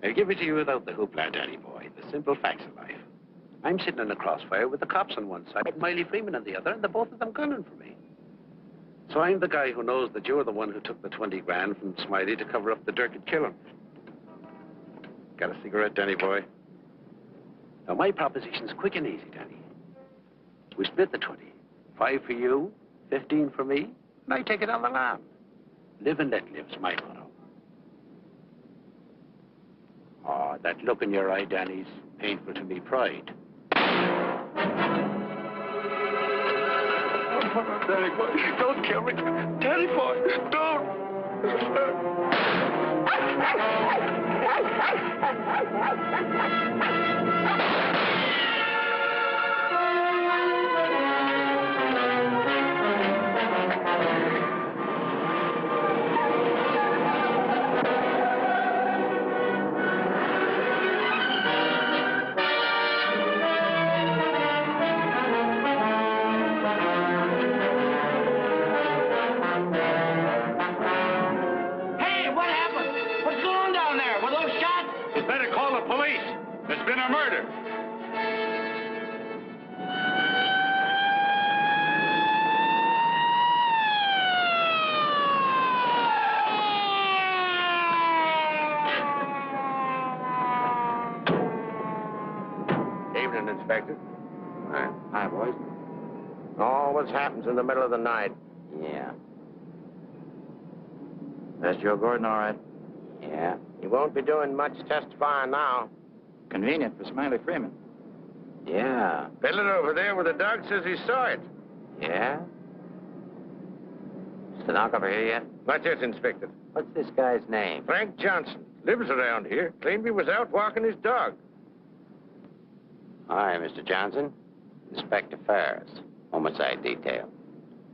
I'll give it to you without the hoopla, Danny boy. The simple facts of life. I'm sitting in a crossfire with the cops on one side and Miley Freeman on the other, and the both of them gunning for me. So I'm the guy who knows that you're the one who took the 20 grand from Smiley to cover up the dirt and kill him. Got a cigarette, Danny boy? Now, my proposition's quick and easy, Danny. We split the 20. 5 for you, 15 for me, and I take it on the lam. Live and let live's my motto. Oh, that look in your eye, Danny's painful to me pride. Oh, Danny boy, don't kill me. Danny boy, don't. There's been a murder. Evening, Inspector. Hi, boys. Always happens in the middle of the night. Yeah. That's Joe Gordon, all right? Yeah. He won't be doing much testifying now. Convenient for Smiley Freeman. Yeah. Fiddler over there with the dog says he saw it. Yeah? Stenographer here yet? Not yet, Inspector. What's this guy's name? Frank Johnson. Lives around here. Claimed he was out walking his dog. Hi, Mr. Johnson. Inspector Ferris. Homicide detail.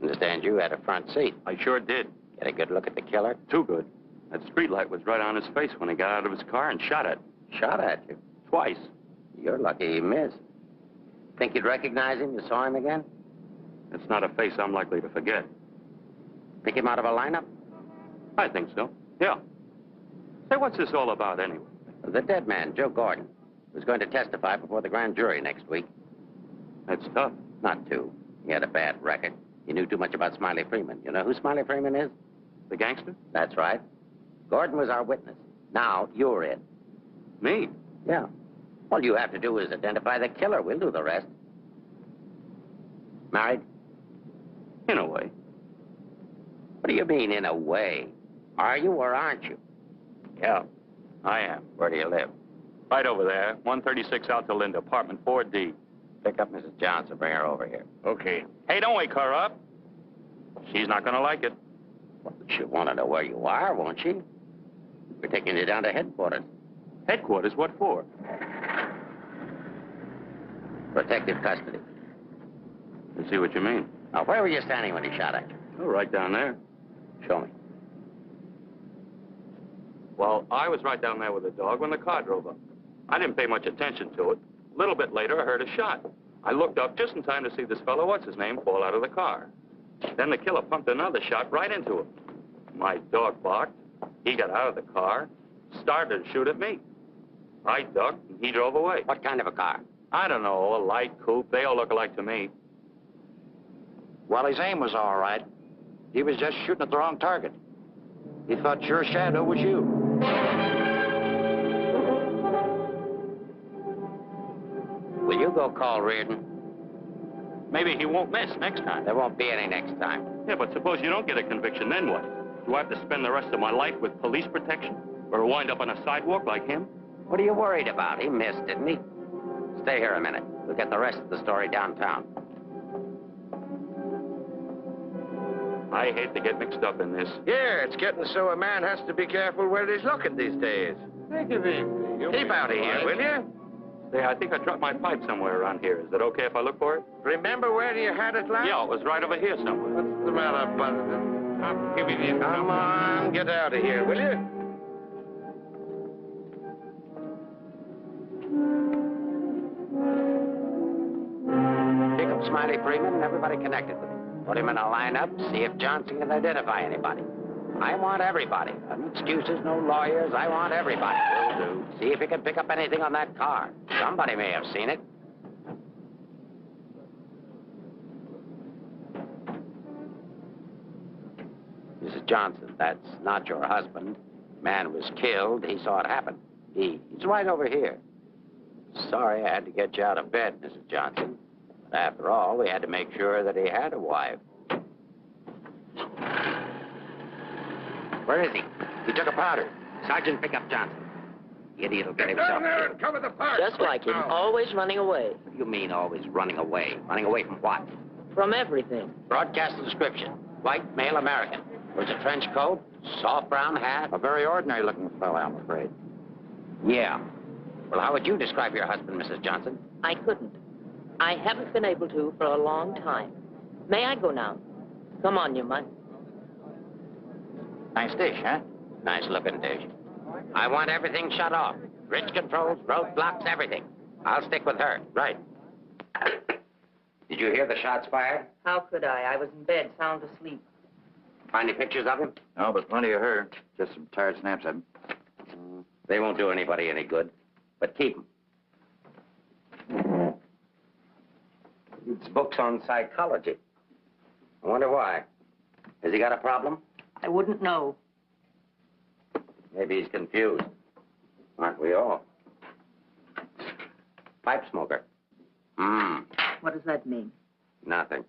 Understand you had a front seat. I sure did. Get a good look at the killer? Too good. That streetlight was right on his face when he got out of his car and shot at. Shot at you? Twice. You're lucky he missed. Think you'd recognize him? You saw him again? It's not a face I'm likely to forget. Pick him out of a lineup? I think so. Yeah. Say, what's this all about anyway? The dead man, Joe Gordon, was going to testify before the grand jury next week. That's tough. Not too. He had a bad record. He knew too much about Smiley Freeman. You know who Smiley Freeman is? The gangster? That's right. Gordon was our witness. Now, you're it. Me? Yeah. All you have to do is identify the killer. We'll do the rest. Married? In a way. What do you mean, in a way? Are you or aren't you? Yeah, I am. Where do you live? Right over there, 136 Alta Linda, apartment 4D. Pick up Mrs. Johnson. Bring her over here. Okay. Hey, don't wake her up. She's not gonna like it. Well, she'll want to know where you are, won't she? We're taking you down to headquarters. Headquarters? What for? Protective custody. I see what you mean. Now, where were you standing when he shot at you? Oh, right down there. Show me. Well, I was right down there with the dog when the car drove up. I didn't pay much attention to it. A little bit later, I heard a shot. I looked up just in time to see this fellow, what's his name, fall out of the car. Then the killer pumped another shot right into him. My dog barked. He got out of the car, started to shoot at me. I ducked, and he drove away. What kind of a car? I don't know, a light coupe. They all look alike to me. Well, his aim was all right. He was just shooting at the wrong target. He thought your shadow was you. Will you go call Sheridan? Maybe he won't miss next time. There won't be any next time. Yeah, but suppose you don't get a conviction, then what? Do I have to spend the rest of my life with police protection? Or wind up on a sidewalk like him? What are you worried about? He missed, didn't he? Stay here a minute. We'll get the rest of the story downtown. I hate to get mixed up in this. Yeah, it's getting so a man has to be careful where he's looking these days. Take it easy. Keep out of here, will you? Say, I think I dropped my pipe somewhere around here. Is it okay if I look for it? Remember where you had it last? Yeah, it was right over here somewhere. What's the matter, Buster? Give me the Come on, get out of here, will you? Pick up Smiley Freeman and everybody connected with him. Put him in a lineup, see if Johnson can identify anybody. I want everybody. No excuses, no lawyers. I want everybody. Will do. See if you can pick up anything on that car. Somebody may have seen it. Mrs. Johnson, that's not your husband. Man was killed. He saw it happen. He's right over here. Sorry I had to get you out of bed, Mrs. Johnson. But after all, we had to make sure that he had a wife. Where is he? He took a powder. Sergeant, pick up Johnson. The idiot will get himself Down there killed. and cover the park. Just like him, now. always running away. What do you mean always running away? Running away from what? From everything. Broadcast description. White, male American. Wears a trench coat, soft brown hat. A very ordinary looking fellow, I'm afraid. Yeah. Well, how would you describe your husband, Mrs. Johnson? I couldn't. I haven't been able to for a long time. May I go now? Come on, you might. Nice dish, huh? Nice looking dish. I want everything shut off. Bridge controls, roadblocks, everything. I'll stick with her. Right. Did you hear the shots fired? How could I? I was in bed, sound asleep. Find any pictures of him? No, but plenty of her. Just some tired snaps of him. They won't do anybody any good. But keep them. It's books on psychology. I wonder why. Has he got a problem? I wouldn't know. Maybe he's confused. Aren't we all? Pipe smoker. What does that mean? Nothing.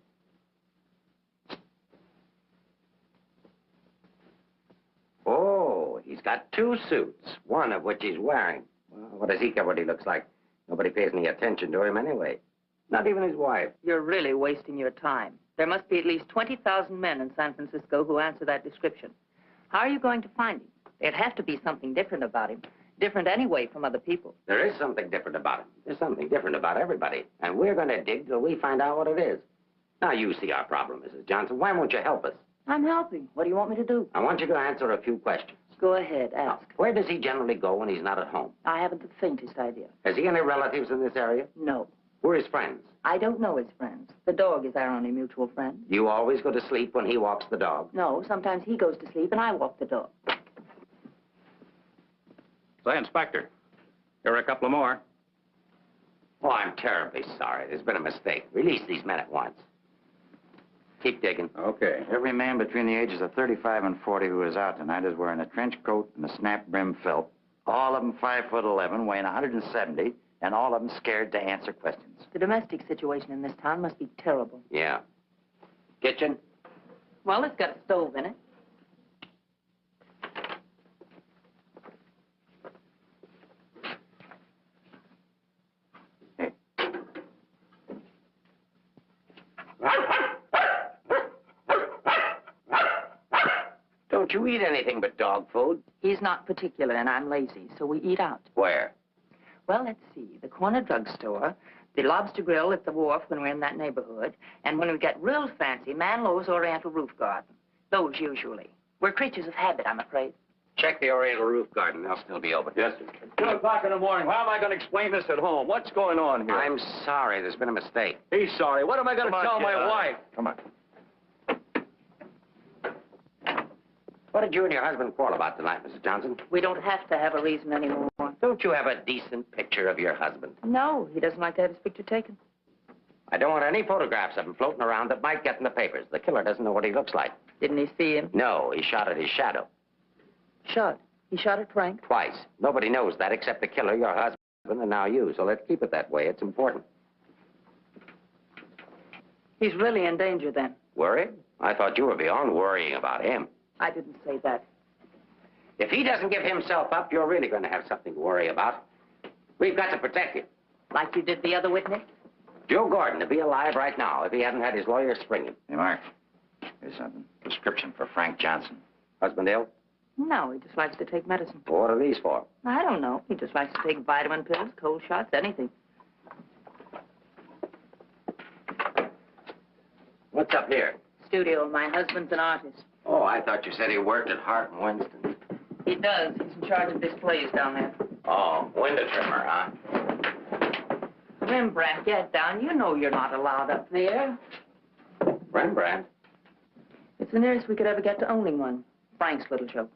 Oh, he's got 2 suits, one of which he's wearing. Well, what does he care what he looks like? Nobody pays any attention to him anyway. Not even his wife. You're really wasting your time. There must be at least 20,000 men in San Francisco who answer that description. How are you going to find him? There'd have to be something different about him. Different anyway from other people. There is something different about him. There's something different about everybody. And we're going to dig till we find out what it is. Now, you see our problem, Mrs. Johnson. Why won't you help us? I'm helping. What do you want me to do? I want you to answer a few questions. Go ahead, Now, ask. where does he generally go when he's not at home? I haven't the faintest idea. Has he any relatives in this area? No. Who are his friends? I don't know his friends. The dog is our only mutual friend. Do you always go to sleep when he walks the dog? No, sometimes he goes to sleep and I walk the dog. Say, Inspector, here are a couple of more. Oh, I'm terribly sorry. There's been a mistake. Release these men at once. Keep digging. Okay. Every man between the ages of 35 and 40 who is out tonight is wearing a trench coat and a snap brim felt. All of them 5'11", weighing 170, and all of them scared to answer questions. The domestic situation in this town must be terrible. Yeah. Kitchen? Well, it's got a stove in it. Don't you eat anything but dog food? He's not particular and I'm lazy, so we eat out. Where? Well, let's see. The corner drugstore, the lobster grill at the wharf when we're in that neighborhood, and when we get real fancy, Manlow's Oriental Roof Garden. Those usually. We're creatures of habit, I'm afraid. Check the Oriental Roof Garden. They'll still be open. Yes, sir. 2 o'clock in the morning. How am I going to explain this at home? What's going on here? I'm sorry. There's been a mistake. He's sorry. What am I going to tell my wife? Come on. What did you and your husband quarrel about tonight, Mrs. Johnson? We don't have to have a reason anymore. Don't you have a decent picture of your husband? No, he doesn't like to have his picture taken. I don't want any photographs of him floating around that might get in the papers. The killer doesn't know what he looks like. Didn't he see him? No, he shot at his shadow. Shot. He shot at Frank? Twice. Nobody knows that except the killer, your husband, and now you. So let's keep it that way. It's important. He's really in danger then. Worried? I thought you were beyond worrying about him. I didn't say that. If he doesn't give himself up, you're really going to have something to worry about. We've got to protect you. Like you did the other witness? Joe Gordon would be alive right now if he hadn't had his lawyer spring him. Hey, Mark. Here's something. Prescription for Frank Johnson. Husband ill? No, he just likes to take medicine. What are these for? I don't know. He just likes to take vitamin pills, cold shots, anything. What's up here? Studio. My husband's an artist. Oh, I thought you said he worked at Hart and Winston. He does. He's in charge of displays down there. Oh, window trimmer, huh? Rembrandt, get down. You know you're not allowed up there. Rembrandt? It's the nearest we could ever get to owning one. Frank's little joke.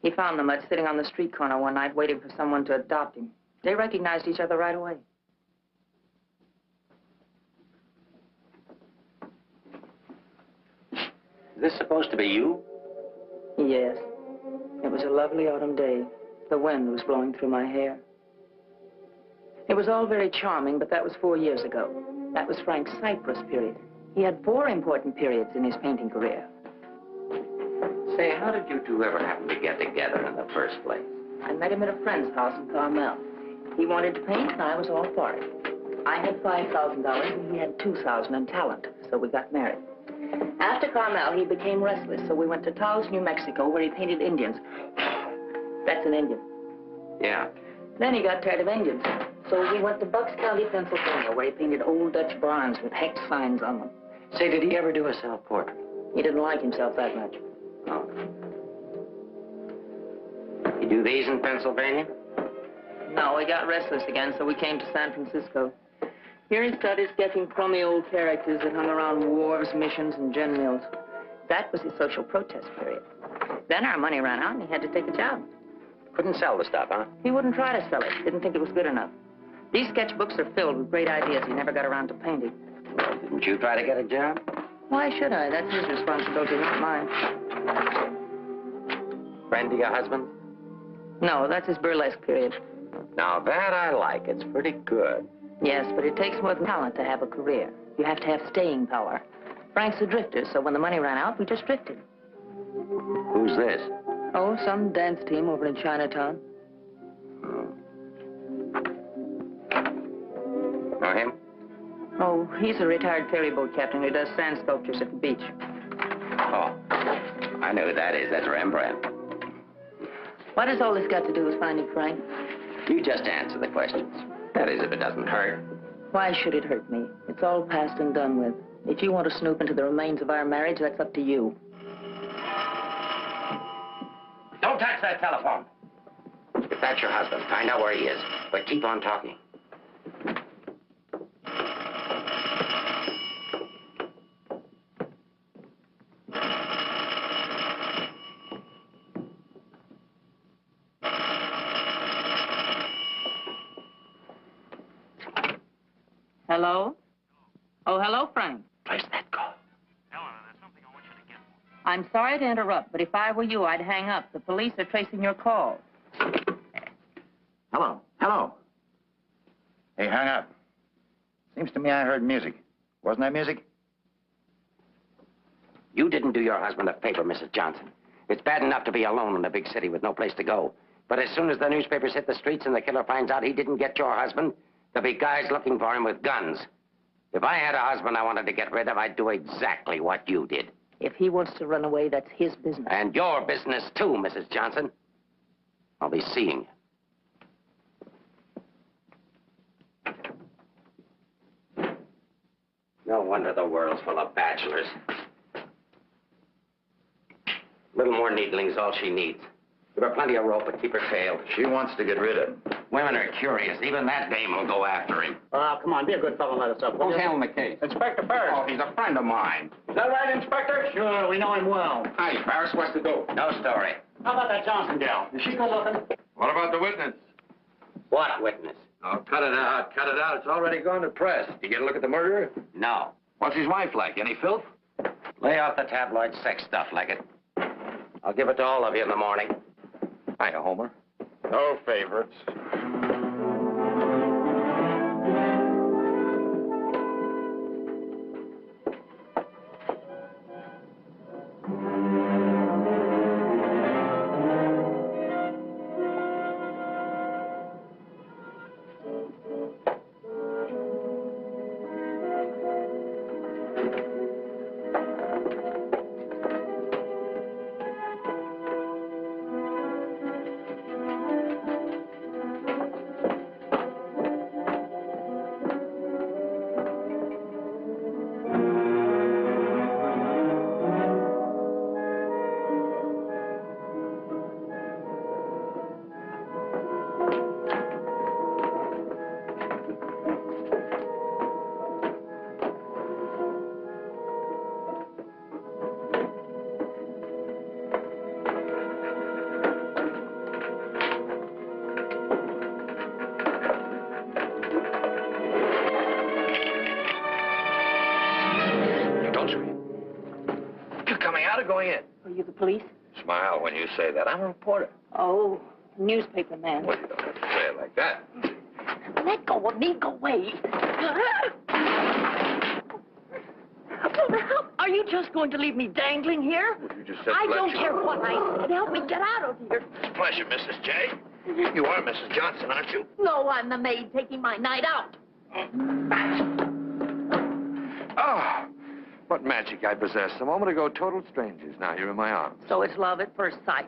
He found the mutt sitting on the street corner one night waiting for someone to adopt him. They recognized each other right away. Is this supposed to be you? Yes. It was a lovely autumn day. The wind was blowing through my hair. It was all very charming, but that was 4 years ago. That was Frank's Cyprus period. He had 4 important periods in his painting career. Say, how did you two ever happen to get together in the first place? I met him at a friend's house in Carmel. He wanted to paint, and I was all for it. I had $5,000, and he had $2,000 in talent, so we got married. After Carmel, he became restless, so we went to Taos, New Mexico, where he painted Indians. That's an Indian. Yeah. Then he got tired of Indians, so we went to Bucks County, Pennsylvania, where he painted old Dutch barns with hex signs on them. Say, did he ever do a self-portrait? He didn't like himself that much. Oh. You do these in Pennsylvania? No, he got restless again, so we came to San Francisco. Here he started sketching crummy old characters that hung around wharves, missions, and gin mills. That was his social protest period. Then our money ran out, and he had to take a job. Couldn't sell the stuff, huh? He wouldn't try to sell it. Didn't think it was good enough. These sketchbooks are filled with great ideas he never got around to painting. Well, didn't you try to get a job? Why should I? That's his responsibility, not mine. Friend of your husband? No, that's his burlesque period. Now, that I like. It's pretty good. Yes, but it takes more than talent to have a career. You have to have staying power. Frank's a drifter, so when the money ran out, we just drifted. Who's this? Oh, some dance team over in Chinatown. Know him? Oh, he's a retired ferry boat captain who does sand sculptures at the beach. Oh, I know who that is. That's Rembrandt. What has all this got to do with finding Frank? You just answer the questions. That is, if it doesn't hurt. Why should it hurt me? It's all past and done with. If you want to snoop into the remains of our marriage, that's up to you. Don't touch that telephone. If that's your husband, find out where he is. But keep on talking. Hello? Oh, hello, Frank. Place that call. Eleanor, there's something I want you to get. I'm sorry to interrupt, but if I were you, I'd hang up. The police are tracing your call. Hello. Hello. Hey, hang up. Seems to me I heard music. Wasn't that music? You didn't do your husband a favor, Mrs. Johnson. It's bad enough to be alone in a big city with no place to go. But as soon as the newspapers hit the streets and the killer finds out he didn't get your husband, there'll be guys looking for him with guns. If I had a husband I wanted to get rid of, I'd do exactly what you did. If he wants to run away, that's his business. And your business, too, Mrs. Johnson. I'll be seeing you. No wonder the world's full of bachelors. A little more needling's all she needs. Give her plenty of rope, but keep her tailed. She wants to get rid of him. Women are curious. Even that dame will go after him. Come on, be a good fellow and let us up. Who's handling the case? Inspector Ferris. Oh, he's a friend of mine. Is that right, Inspector? Sure, we know him well. Hi, Ferris, what's the dope? No story. How about that Johnson gal? Is she good looking? What about the witness? What witness? Oh, cut it out, cut it out. It's already gone to press. You get a look at the murderer? No. What's his wife like? Any filth? Lay off the tabloid sex stuff like it. I'll give it to all of you in the morning. Hiya, Homer. No favorites. you the police? Smile when you say that. I'm a reporter. Oh, newspaper man. Well, you don't have to say it like that. Let go of me. Go away. Are you just going to leave me dangling here? Well, you just said I to let don't you- care what I said. Help me get out of here. Pleasure, Mrs. J. You are Mrs. Johnson, aren't you? No, I'm the maid taking my night out. Oh, what magic I possessed. A moment ago, total strangers. Now you're in my arms. So it's love at first sight.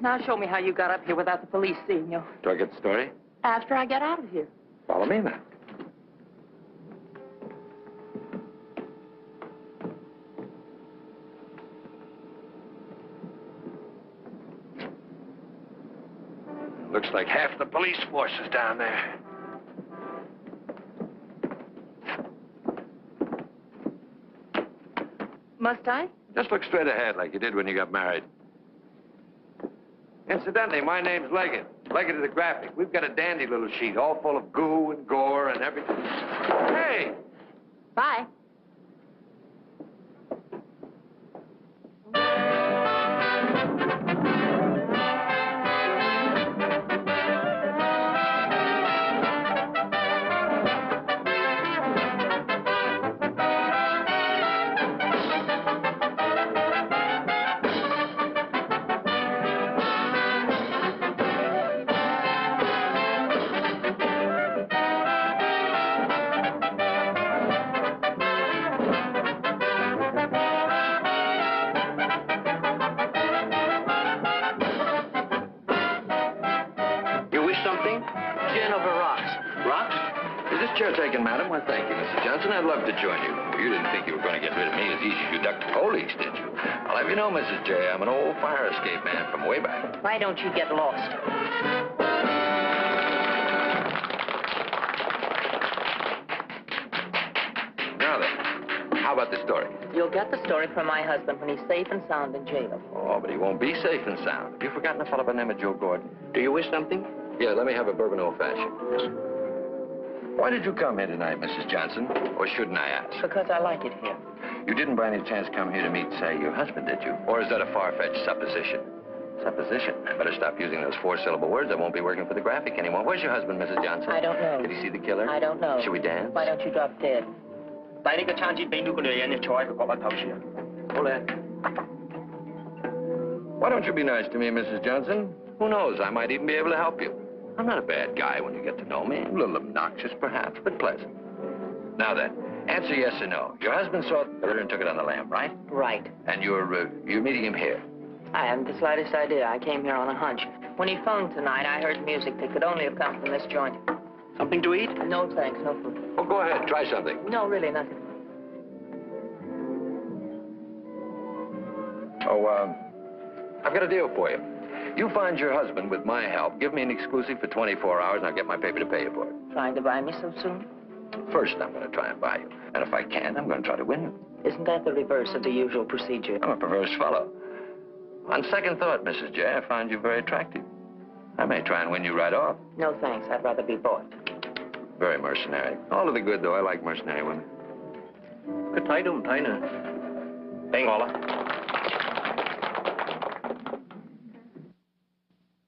Now show me how you got up here without the police seeing you. Do I get the story? After I get out of here. Follow me, then. Looks like half the police force is down there. Must I? Just look straight ahead like you did when you got married. Incidentally, my name's Leggett. Leggett of the Graphic. We've got a dandy little sheet, all full of goo and gore and everything. Hey! Bye. Taken, madam. Well, thank you, Mrs. Johnson. I'd love to join you. Well, you didn't think you were going to get rid of me as easy as you ducked the police, did you? I'll have you know, Mrs. J, I'm an old fire escape man from way back. Why don't you get lost? Now then, how about the story? You'll get the story from my husband when he's safe and sound in jail. Oh, but he won't be safe and sound. Have you forgotten a fellow by the name of Joe Gordon? Do you wish something? Yeah, let me have a bourbon old-fashioned. Why did you come here tonight, Mrs. Johnson? Or shouldn't I ask? Because I like it here. You didn't by any chance come here to meet, say, your husband, did you? Or is that a far-fetched supposition? Supposition? I better stop using those four-syllable words. I won't be working for the Graphic anymore. Where's your husband, Mrs. Johnson? I don't know. Did he see the killer? I don't know. Should we dance? Why don't you drop dead? 帶呢個餐紙俾呢個女人，你坐喺個角落頭處啊！好咧。 Why don't you be nice to me, Mrs. Johnson? Who knows? I might even be able to help you. I'm not a bad guy when you get to know me. A little obnoxious, perhaps, but pleasant. Now then, answer yes or no. Your husband saw the killer and took it on the lam, right? Right. And you're meeting him here? I haven't the slightest idea. I came here on a hunch. When he phoned tonight, I heard music that could only have come from this joint. Something to eat? No, thanks. No food. Well, go ahead. Try something. No, really, nothing. Oh, I've got a deal for you. You find your husband with my help. Give me an exclusive for 24 hours, and I'll get my paper to pay you for it. Trying to buy me so soon? First, I'm going to try and buy you. And if I can't, I'm going to try to win you. Isn't that the reverse of the usual procedure? I'm a perverse fellow. On second thought, Mrs. J, I find you very attractive. I may try and win you right off. No, thanks. I'd rather be bought. Very mercenary. All to the good, though. I like mercenary women. 佢睇都唔睇呢？俾我啦。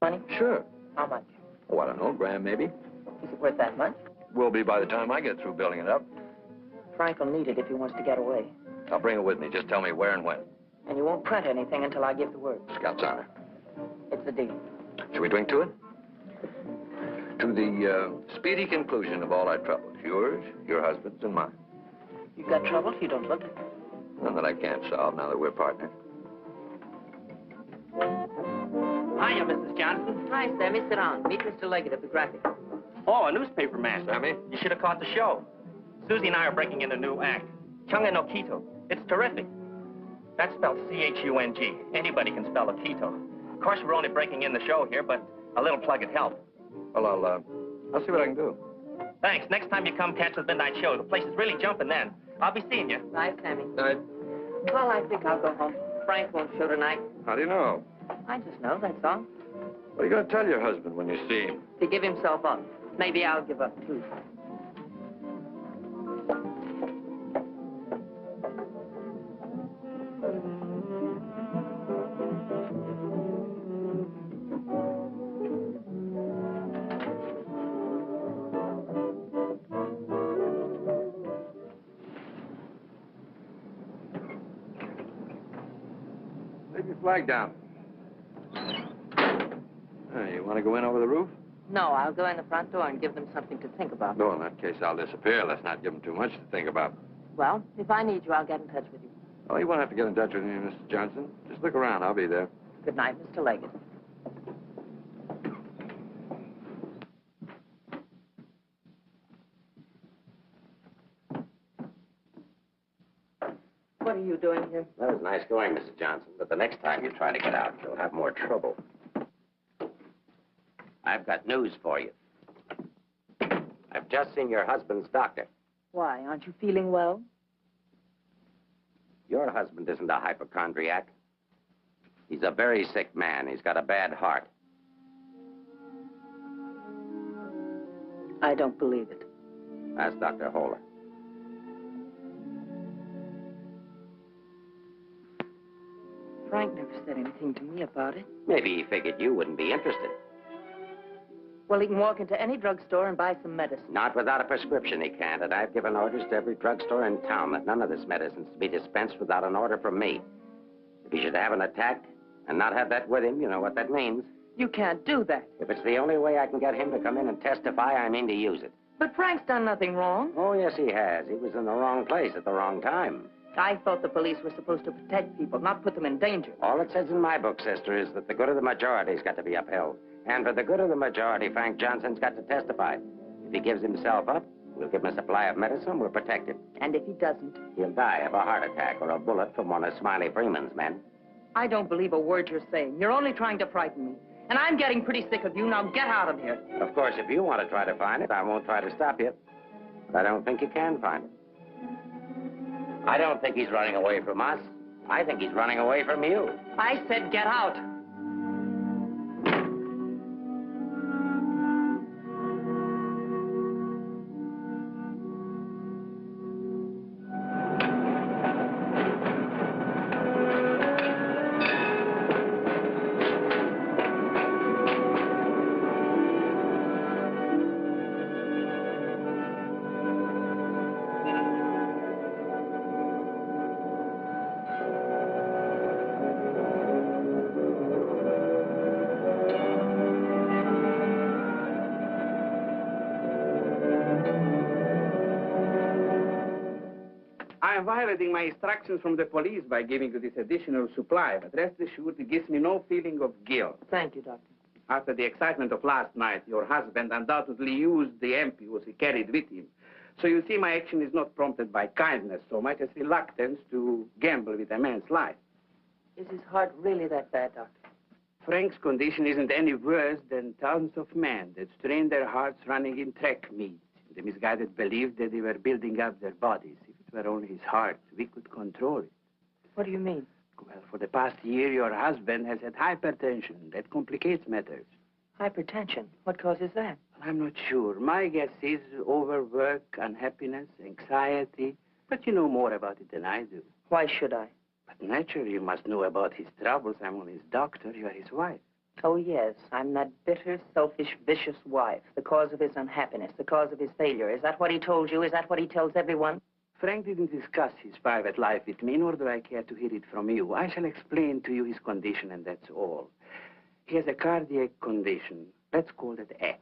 Money? Sure. How much? Oh, I don't know, grand maybe. Is it worth that much? Will be by the time I get through building it up. Frank will need it if he wants to get away. I'll bring it with me. Just tell me where and when. And you won't print anything until I give the word. Scout's honor. It's the deal. Shall we drink to it? To the speedy conclusion of all our troubles. Yours, your husband's, and mine. You've got trouble if you don't look it. None that I can't solve now that we're partners. Hiya, Mrs. Johnson. Hi, Sammy. Sit down. Meet Mr. Leggett of the Graphic. Oh, a newspaper man. Sammy? You should have caught the show. Susie and I are breaking in a new act. Chunga no Quito. It's terrific. That's spelled C-H-U-N-G. Anybody can spell a Quito. Of course, we're only breaking in the show here, but a little plug would help. Well, I'll see what I can do. Thanks. Next time you come catch the midnight show, the place is really jumping then. I'll be seeing you. Bye, Sammy. Night. Well, I think I'll go home. Frank won't show tonight. How do you know? I just know, that's all. What are you going to tell your husband when you see him? To give himself up. Maybe I'll give up, too. flag down. You want to go in over the roof? No, I'll go in the front door and give them something to think about. No, in that case, I'll disappear. Let's not give them too much to think about. Well, if I need you, I'll get in touch with you. Oh, you won't have to get in touch with me, Mr. Johnson. Just look around. I'll be there. Good night, Mr. Leggett. What are you doing here? That was nice going, Mrs. Johnson, but the next time you try to get out, you'll have more trouble. I've got news for you. I've just seen your husband's doctor. Why, aren't you feeling well? Your husband isn't a hypochondriac. He's a very sick man. He's got a bad heart. I don't believe it. Ask Dr. Holler. Frank never said anything to me about it. Maybe he figured you wouldn't be interested. Well, he can walk into any drugstore and buy some medicine. Not without a prescription, he can't. And I've given orders to every drugstore in town that none of this medicine's to be dispensed without an order from me. If he should have an attack and not have that with him, you know what that means. You can't do that. If it's the only way I can get him to come in and testify, I mean to use it. But Frank's done nothing wrong. Oh, yes, he has. He was in the wrong place at the wrong time. I thought the police were supposed to protect people, not put them in danger. All it says in my book, sister, is that the good of the majority's got to be upheld. And for the good of the majority, Frank Johnson's got to testify. If he gives himself up, we'll give him a supply of medicine, we'll protect him. And if he doesn't? He'll die of a heart attack or a bullet from one of Smiley Freeman's men. I don't believe a word you're saying. You're only trying to frighten me. And I'm getting pretty sick of you. Now get out of here. Of course, if you want to try to find it, I won't try to stop you. But I don't think you can find it. I don't think he's running away from us. I think he's running away from you. I said get out. I am violating my instructions from the police by giving you this additional supply, but rest assured it gives me no feeling of guilt. Thank you, Doctor. After the excitement of last night, your husband undoubtedly used the ampoules he carried with him. So you see, my action is not prompted by kindness so much as reluctance to gamble with a man's life. Is his heart really that bad, Doctor? Frank's condition isn't any worse than thousands of men that strain their hearts running in track meets. The misguided believed that they were building up their bodies. If it were only his heart, we could control it. What do you mean? Well, for the past year, your husband has had hypertension. That complicates matters. Hypertension? What causes that? I'm not sure. My guess is overwork, unhappiness, anxiety. But you know more about it than I do. Why should I? But naturally, you must know about his troubles. I'm only his doctor. You are his wife. Oh, yes. I'm that bitter, selfish, vicious wife. The cause of his unhappiness, the cause of his failure. Is that what he told you? Is that what he tells everyone? Frank didn't discuss his private life with me, nor do I care to hear it from you. I shall explain to you his condition, and that's all. He has a cardiac condition. Let's call it X.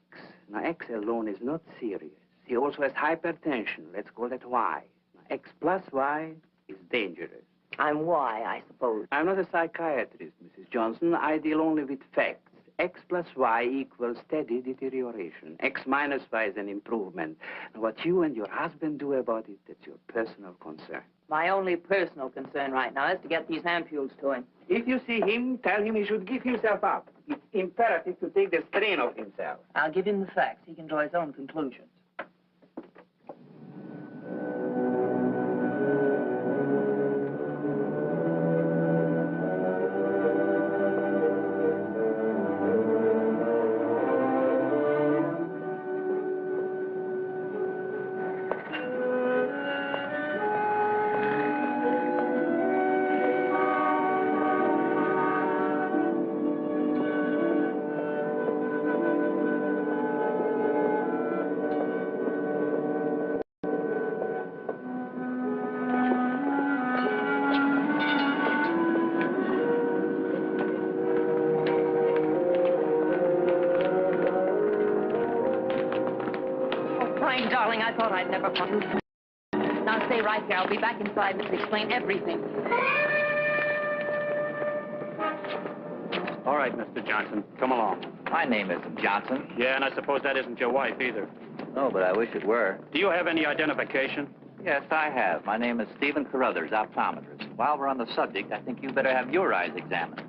Now, X alone is not serious. He also has hypertension. Let's call that Y. Now, X plus Y is dangerous. I'm Y, I suppose. I'm not a psychiatrist, Mrs. Johnson. I deal only with facts. X plus Y equals steady deterioration. X minus Y is an improvement. Now, what you and your husband do about it, that's your personal concern. My only personal concern right now is to get these ampoules to him. If you see him, tell him he should give himself up. It's imperative to take the strain off himself. I'll give him the facts. He can draw his own conclusions. darling, I thought I'd never find you. Now stay right here. I'll be back in 5 minutes to explain everything. All right, Mr. Johnson, come along. My name isn't Johnson. Yeah, and I suppose that isn't your wife either. No, but I wish it were. Do you have any identification? Yes, I have. My name is Stephen Carruthers, optometrist. While we're on the subject, I think you better have your eyes examined.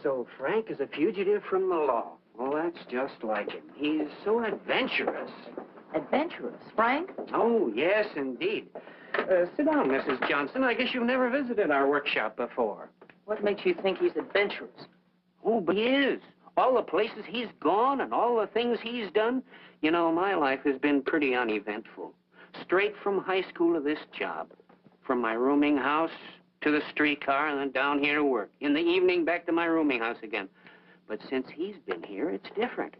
So Frank is a fugitive from the law. Well, that's just like him. He's so adventurous. Adventurous, Frank? Oh, yes, indeed. Sit down, Mrs. Johnson. I guess you've never visited our workshop before. What makes you think he's adventurous? Oh, but he is. All the places he's gone and all the things he's done. You know, my life has been pretty uneventful. Straight from high school to this job. From my rooming house to the streetcar and then down here to work. In the evening, back to my rooming house again. But since he's been here, it's different.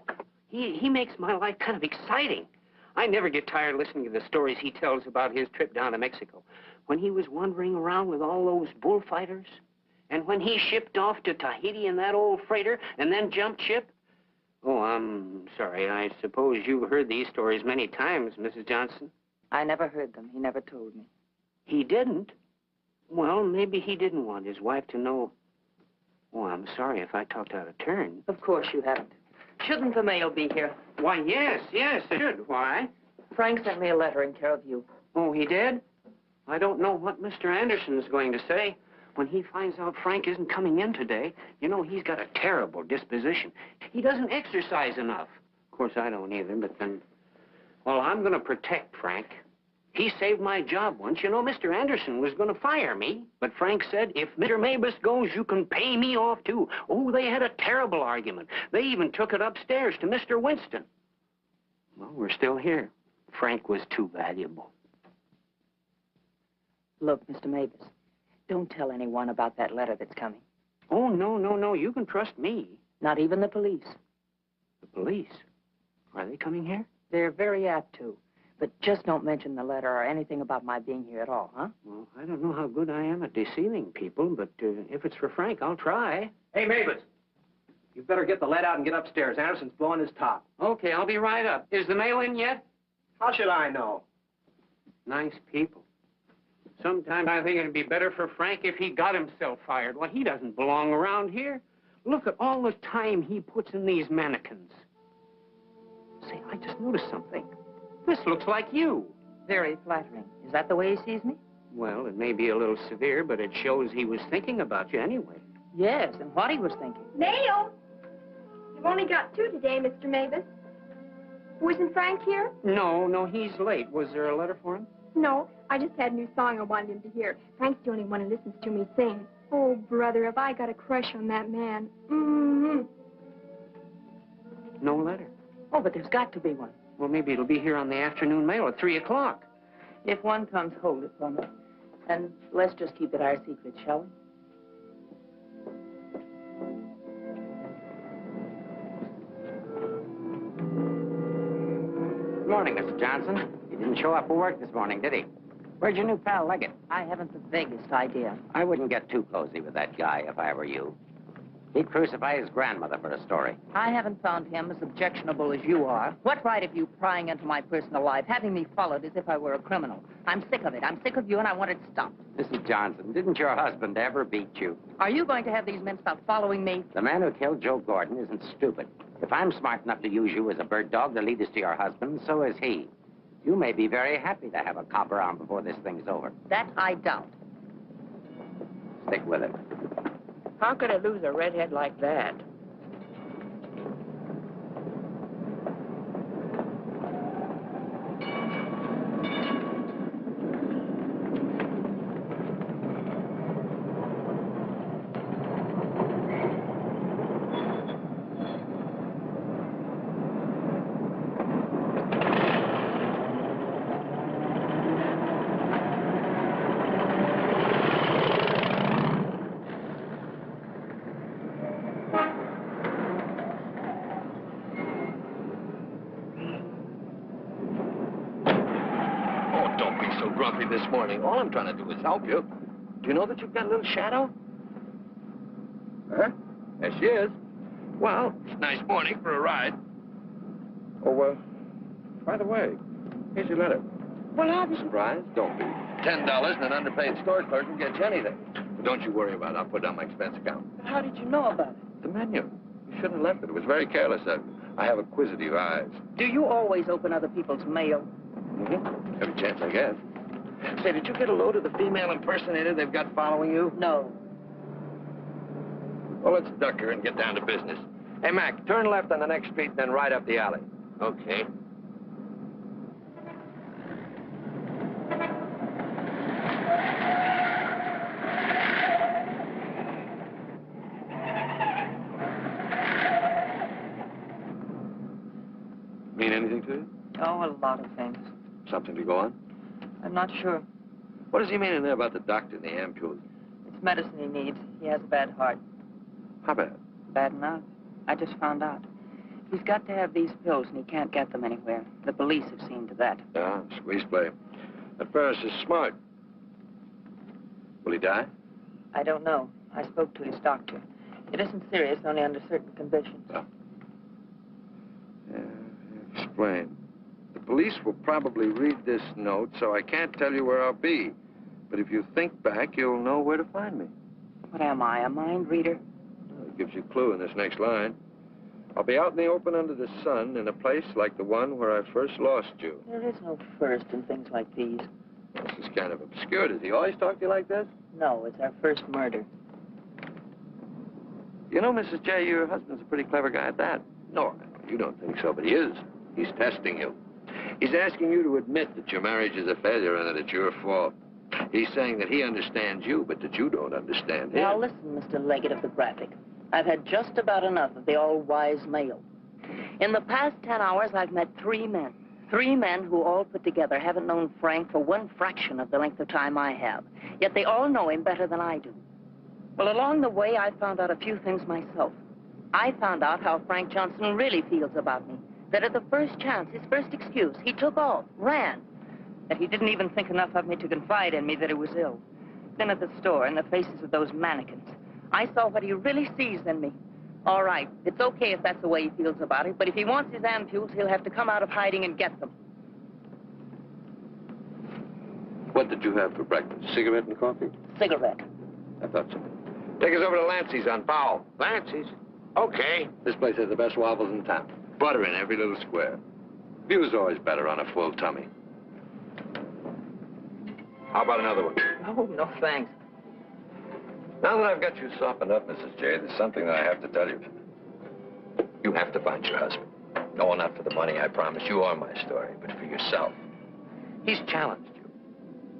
He makes my life kind of exciting. I never get tired listening to the stories he tells about his trip down to Mexico. When he was wandering around with all those bullfighters. And when he shipped off to Tahiti in that old freighter and then jumped ship. Oh, I'm sorry. I suppose you've heard these stories many times, Mrs. Johnson. I never heard them. He never told me. He didn't? Well, maybe he didn't want his wife to know. Oh, I'm sorry if I talked out of turn. Of course you haven't. Shouldn't the mail be here? Why, yes, it should. Why? Frank sent me a letter in care of you. Oh, he did? I don't know what Mr. Anderson's going to say. When he finds out Frank isn't coming in today, you know, he's got a terrible disposition. He doesn't exercise enough. Of course, I don't either, but then... Well, I'm going to protect Frank. He saved my job once. You know, Mr. Anderson was going to fire me. But Frank said, if Mr. Mabus goes, you can pay me off, too. Oh, they had a terrible argument. They even took it upstairs to Mr. Winston. Well, we're still here. Frank was too valuable. Look, Mr. Mavis, don't tell anyone about that letter that's coming. Oh, no. You can trust me. Not even the police. The police? Are they coming here? They're very apt to. But just don't mention the letter or anything about my being here at all, huh? Well, I don't know how good I am at deceiving people, but if it's for Frank, I'll try. Hey, Mavis, you better get the lead out and get upstairs. Anderson's blowing his top. Okay, I'll be right up. Is the mail in yet? How should I know? Nice people. Sometimes I think it'd be better for Frank if he got himself fired. Well, he doesn't belong around here. Look at all the time he puts in these mannequins. Say, I just noticed something. This looks like you. Very flattering. Is that the way he sees me? Well, it may be a little severe, but it shows he was thinking about you anyway. Yes, and what he was thinking. Mail? You've only got 2 today, Mr. Mavis. Wasn't Frank here? No, he's late. Was there a letter for him? No, I just had a new song I wanted him to hear. Frank's the only one who listens to me sing. Oh, brother, have I got a crush on that man. Mm-hmm. No letter. Oh, but there's got to be one. Well, maybe it'll be here on the afternoon mail at 3 o'clock. If one comes, hold it for me. And let's just keep it our secret, shall we? Good morning, Mr. Johnson. He didn't show up for work this morning, did he? Where'd your new pal Leggett? I haven't the vaguest idea. I wouldn't get too cozy with that guy if I were you. He'd crucify his grandmother for a story. I haven't found him as objectionable as you are. What right have you prying into my personal life, having me followed as if I were a criminal? I'm sick of it. I'm sick of you, and I want it stopped. Mrs. Johnson, didn't your husband ever beat you? Are you going to have these men stop following me? The man who killed Joe Gordon isn't stupid. If I'm smart enough to use you as a bird dog to lead us to your husband, so is he. You may be very happy to have a copper on before this thing's over. That I doubt. Stick with it. How could I lose a redhead like that? grumpy this morning. All I'm trying to do is help you. Do you know that you've got a little shadow? Huh? There she is. Well, it's a nice morning for a ride. Oh, by the way, here's your letter. Well, I'll be surprised. Don't be. $10 and an underpaid store clerk will get you anything. But don't you worry about it. I'll put it on my expense account. How did you know about it? The menu. You shouldn't have left it. It was very careless of you. I have acquisitive eyes. Do you always open other people's mail? Mm-hmm. Every chance I get. Say, did you get a load of the female impersonator they've got following you? No. Well, let's duck her and get down to business. Hey, Mac, turn left on the next street and then right up the alley. Okay. Mean anything to you? Oh, a lot of things. Something to go on? I'm not sure. What does he mean in there about the doctor and the ampules? It's medicine he needs. He has a bad heart. How bad? Bad enough. I just found out. He's got to have these pills, and he can't get them anywhere. The police have seen to that. Yeah, squeeze play. That Ferris is smart. Will he die? I don't know. I spoke to his doctor. It isn't serious, only under certain conditions. Oh. Yeah, explain. The police will probably read this note, so I can't tell you where I'll be. But if you think back, you'll know where to find me. What am I, a mind reader? Well, it gives you a clue in this next line. I'll be out in the open under the sun in a place like the one where I first lost you. There is no first in things like these. This is kind of obscure. Does he always talk to you like this? No, it's our first murder. You know, Mrs. J., your husband's a pretty clever guy at that. No, you don't think so, but he is. He's testing you. He's asking you to admit that your marriage is a failure and that it's your fault. He's saying that he understands you, but that you don't understand him. Now, listen, Mr. Leggett of the Graphic. I've had just about enough of the all-wise male. In the past 10 hours, I've met 3 men. 3 men who all put together haven't known Frank for 1 fraction of the length of time I have. Yet they all know him better than I do. Well, along the way, I found out a few things myself. I found out how Frank Johnson really feels about me. That at the first chance, his first excuse, he took off, ran. That he didn't even think enough of me to confide in me that he was ill. Then at the store, in the faces of those mannequins, I saw what he really sees in me. All right, it's okay if that's the way he feels about it, but if he wants his ampules, he'll have to come out of hiding and get them. What did you have for breakfast? Cigarette and coffee? Cigarette. I thought so. Take us over to Lancey's on Powell. Lancey's? Okay. This place has the best waffles in town. Butter in every little square. View's always better on a full tummy. How about another one? Oh, no, thanks. Now that I've got you softened up, Mrs. J., there's something that I have to tell you. You have to find your husband. No, not for the money, I promise. You are my story, but for yourself. He's challenged you.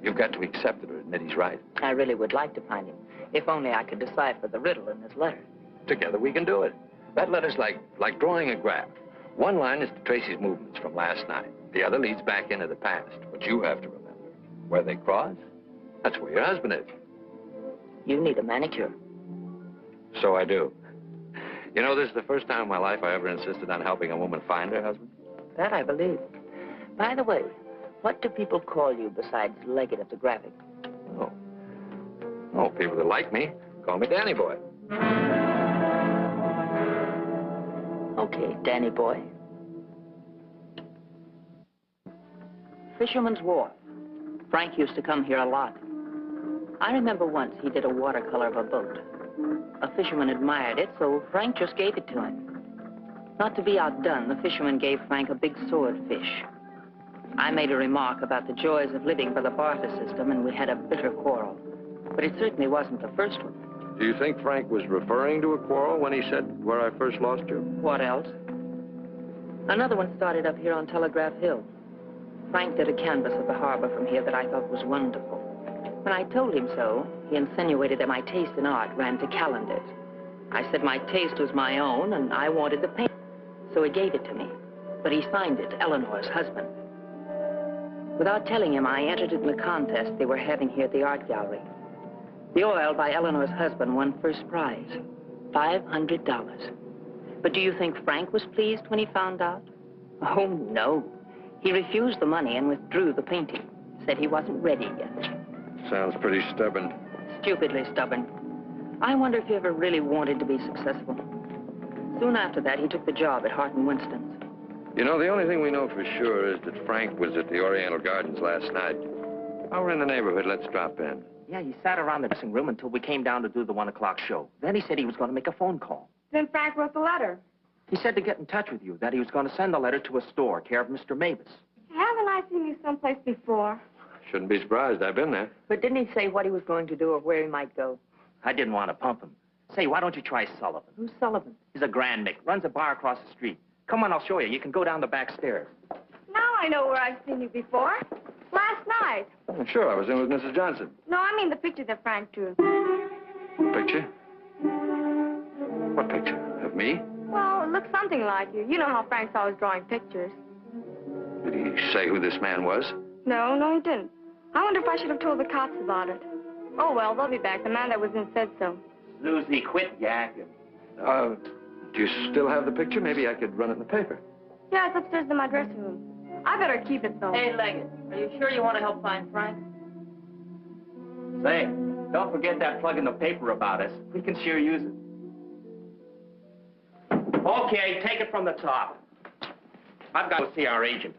You've got to accept it or admit he's right. I really would like to find him, if only I could decipher the riddle in this letter. Together we can do it. That letter's like drawing a graph. One line is to trace his movements from last night. The other leads back into the past. But you have to remember, where they cross, that's where your husband is. You need a manicure. So I do. You know, this is the first time in my life I ever insisted on helping a woman find her husband. That I believe. By the way, what do people call you besides Leggett of the Graphic? Oh, people that like me call me Danny Boy. Okay, Danny Boy. Fisherman's Wharf. Frank used to come here a lot. I remember once he did a watercolor of a boat. A fisherman admired it, so Frank just gave it to him. Not to be outdone, the fisherman gave Frank a big swordfish. I made a remark about the joys of living by the barter system, and we had a bitter quarrel. But it certainly wasn't the first one. Do you think Frank was referring to a quarrel when he said, where I first lost you? What else? Another one started up here on Telegraph Hill. Frank did a canvas of the harbor from here that I thought was wonderful. When I told him so, he insinuated that my taste in art ran to calendars. I said my taste was my own, and I wanted the paint. So he gave it to me. But he signed it, Eleanor's husband. Without telling him, I entered in the contest they were having here at the art gallery. The oil by Eleanor's husband won first prize, $500. But do you think Frank was pleased when he found out? Oh, no. He refused the money and withdrew the painting, Said he wasn't ready yet. Sounds pretty stubborn. Stupidly stubborn. I wonder if he ever really wanted to be successful. Soon after that, he took the job at Hart and Winston's. You know, the only thing we know for sure is that Frank was at the Oriental Gardens last night. While we're in the neighborhood, let's drop in. Yeah, he sat around the dressing room until we came down to do the 1 o'clock show. Then he said he was going to make a phone call. Then Frank wrote the letter. He said to get in touch with you, that he was going to send the letter to a store, care of Mr. Mavis. Haven't I seen you someplace before? Shouldn't be surprised. I've been there. But didn't he say what he was going to do or where he might go? I didn't want to pump him. Say, why don't you try Sullivan? Who's Sullivan? He's a grand Mick, runs a bar across the street. Come on, I'll show you. You can go down the back stairs. Now I know where I've seen you before. Last night. Oh, sure, I was in with Mrs. Johnson. No, I mean the picture that Frank drew. Picture? What picture? Of me? Well, it looks something like you. You know how Frank's always drawing pictures. Did he say who this man was? No, he didn't. I wonder if I should have told the cops about it. Oh, well, they'll be back. The man that was in said so. Susie, quit yakking. Do you still have the picture? Maybe I could run it in the paper. Yeah, it's upstairs in my dressing room. I better keep it, though. Hey, Leggett, are you sure you want to help find Frank? Say, don't forget that plug in the paper about us. We can sure use it. Okay, take it from the top. I've got to see our agent.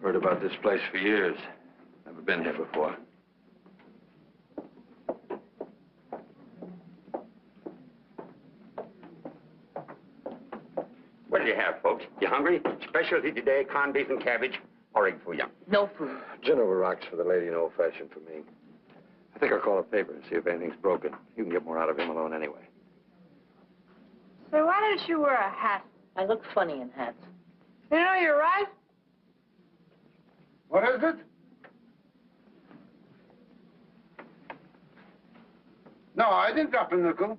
Heard about this place for years. Never been here before. What do you have, folks? You hungry? Specialty today, corned beef and cabbage, or egg for you. No food. Gin over rocks for the lady and old-fashioned for me. I think I'll call the paper and see if anything's broken. You can get more out of him alone anyway. So why didn't you wear a hat? I look funny in hats. You know, you're right. What is it? No, I didn't drop a nickel.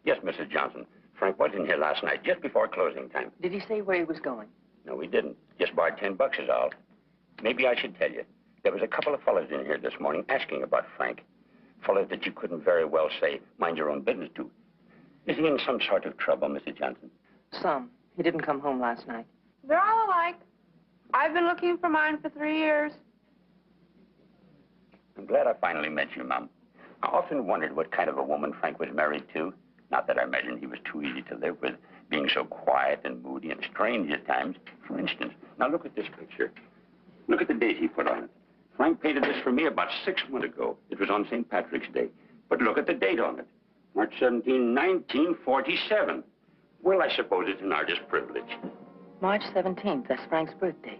Yes, Mrs. Johnson. Frank was in here last night, just before closing time. Did he say where he was going? No, he didn't. Just borrowed $10 is all. Maybe I should tell you. There was a couple of fellas in here this morning asking about Frank. Fellas that you couldn't very well say, mind your own business to. Is he in some sort of trouble, Mrs. Johnson? Some. He didn't come home last night. They're all alike. I've been looking for mine for 3 years. I'm glad I finally met you, Mom. I often wondered what kind of a woman Frank was married to. Not that I imagined he was too easy to live with, being so quiet and moody and strange at times. For instance, now look at this picture. Look at the date he put on it. Frank painted this for me about 6 months ago. It was on St. Patrick's Day. But look at the date on it. March 17, 1947. Well, I suppose it's an artist's privilege. March 17th, that's Frank's birthday.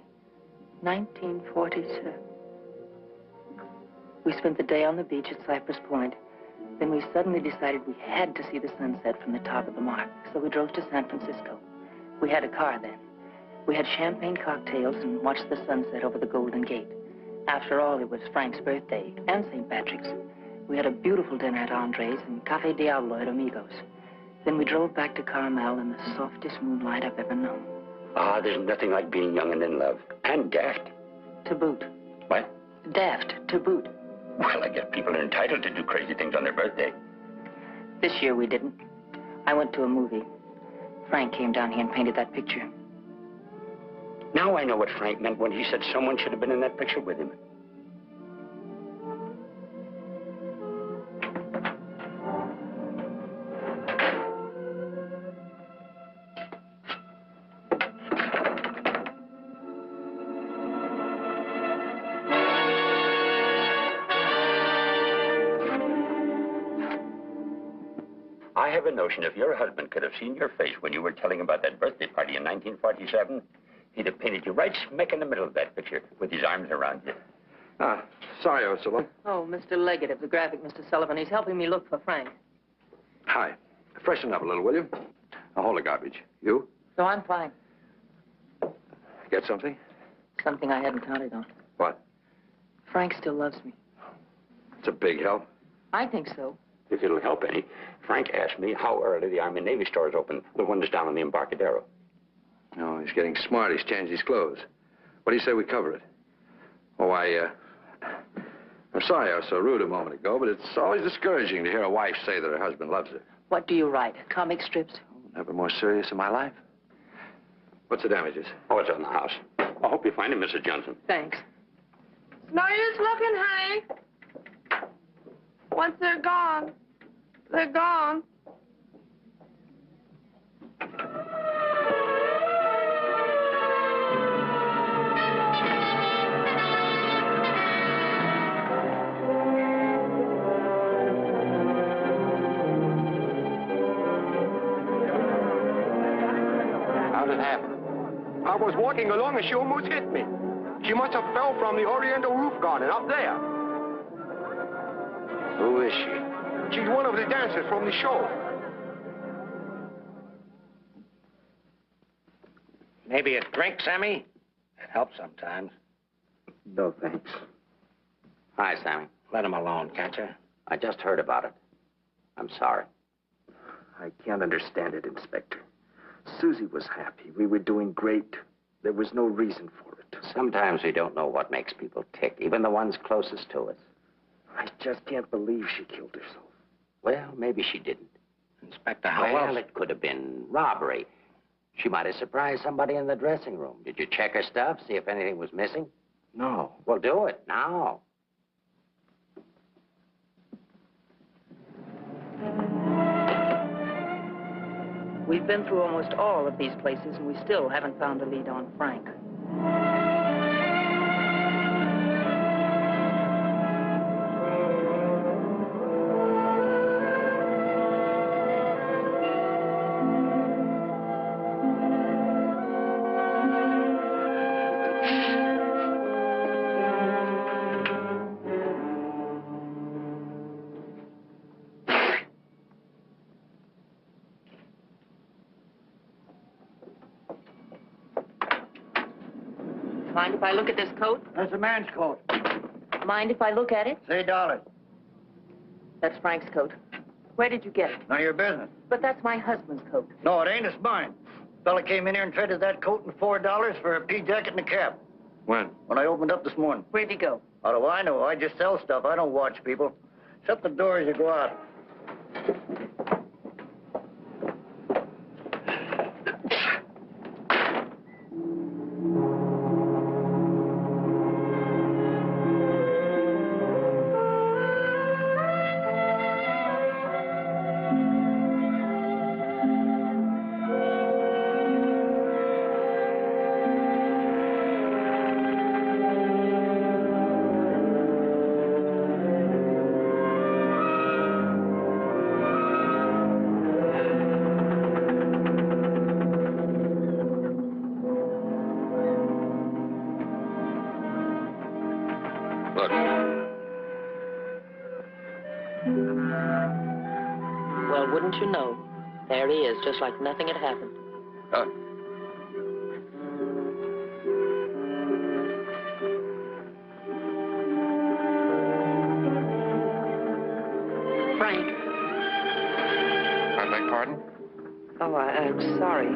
1947. We spent the day on the beach at Cypress Point. Then we suddenly decided we had to see the sunset from the top of the mark. So we drove to San Francisco. We had a car then. We had champagne cocktails and watched the sunset over the Golden Gate. After all, it was Frank's birthday and St. Patrick's. We had a beautiful dinner at Andre's and Café Diablo at Amigos. Then we drove back to Carmel in the softest moonlight I've ever known. Ah, there's nothing like being young and in love. And daft. To boot. What? Daft, to boot. Well, I guess people are entitled to do crazy things on their birthday. This year we didn't. I went to a movie. Frank came down here and painted that picture. Now I know what Frank meant when he said someone should have been in that picture with him. I have a notion if your husband could have seen your face when you were telling about that birthday party in 1947, he'd have painted you right smack in the middle of that picture with his arms around you. Sorry, Ursula. Oh, Mr. Leggett of the graphic, Mr. Sullivan. He's helping me look for Frank. Hi. Freshen up a little, will you? I'll hold the garbage. You? So I'm fine. Get something? Something I hadn't counted on. What? Frank still loves me. It's a big help. I think so. If it'll help any, Frank asked me how early the Army and Navy stores open, the one that's down on the Embarcadero. No, he's getting smart. He's changed his clothes. What do you say we cover it? Oh, I'm sorry I was so rude a moment ago, but it's always discouraging to hear a wife say that her husband loves her. What do you write? Comic strips? Never more serious in my life. What's the damages? Oh, it's on the house. I hope you find him, Mrs. Johnson. Thanks. No use looking, honey. Once they're gone, they're gone. How did it happen? I was walking along and she almost hit me. She must have fell from the Oriental roof garden up there. Who is she? She's one of the dancers from the show. Maybe a drink, Sammy? It helps sometimes. No, thanks. Hi, Sammy. Let him alone, can't you? I just heard about it. I'm sorry. I can't understand it, Inspector. Susie was happy. We were doing great. There was no reason for it. Sometimes we don't know what makes people tick, even the ones closest to us. I just can't believe she killed herself. Well, maybe she didn't. Inspector, how Well, else? it could have been robbery. She might have surprised somebody in the dressing room. Did you check her stuff, see if anything was missing? No. Well, do it now. We've been through almost all of these places, and we still haven't found a lead on Frank. Mind if I look at this coat? That's a man's coat. Mind if I look at it? Say $1. That's Frank's coat. Where did you get it? None of your business. But that's my husband's coat. No, it ain't. It's mine. Fella came in here and traded that coat and $4 for a pea jacket and a cap. When? When I opened up this morning. Where'd he go? How do I know? I just sell stuff. I don't watch people. Shut the door as you go out. Look. Well, wouldn't you know? There he is, just like nothing had happened. Frank. I beg pardon? Oh, I'm sorry.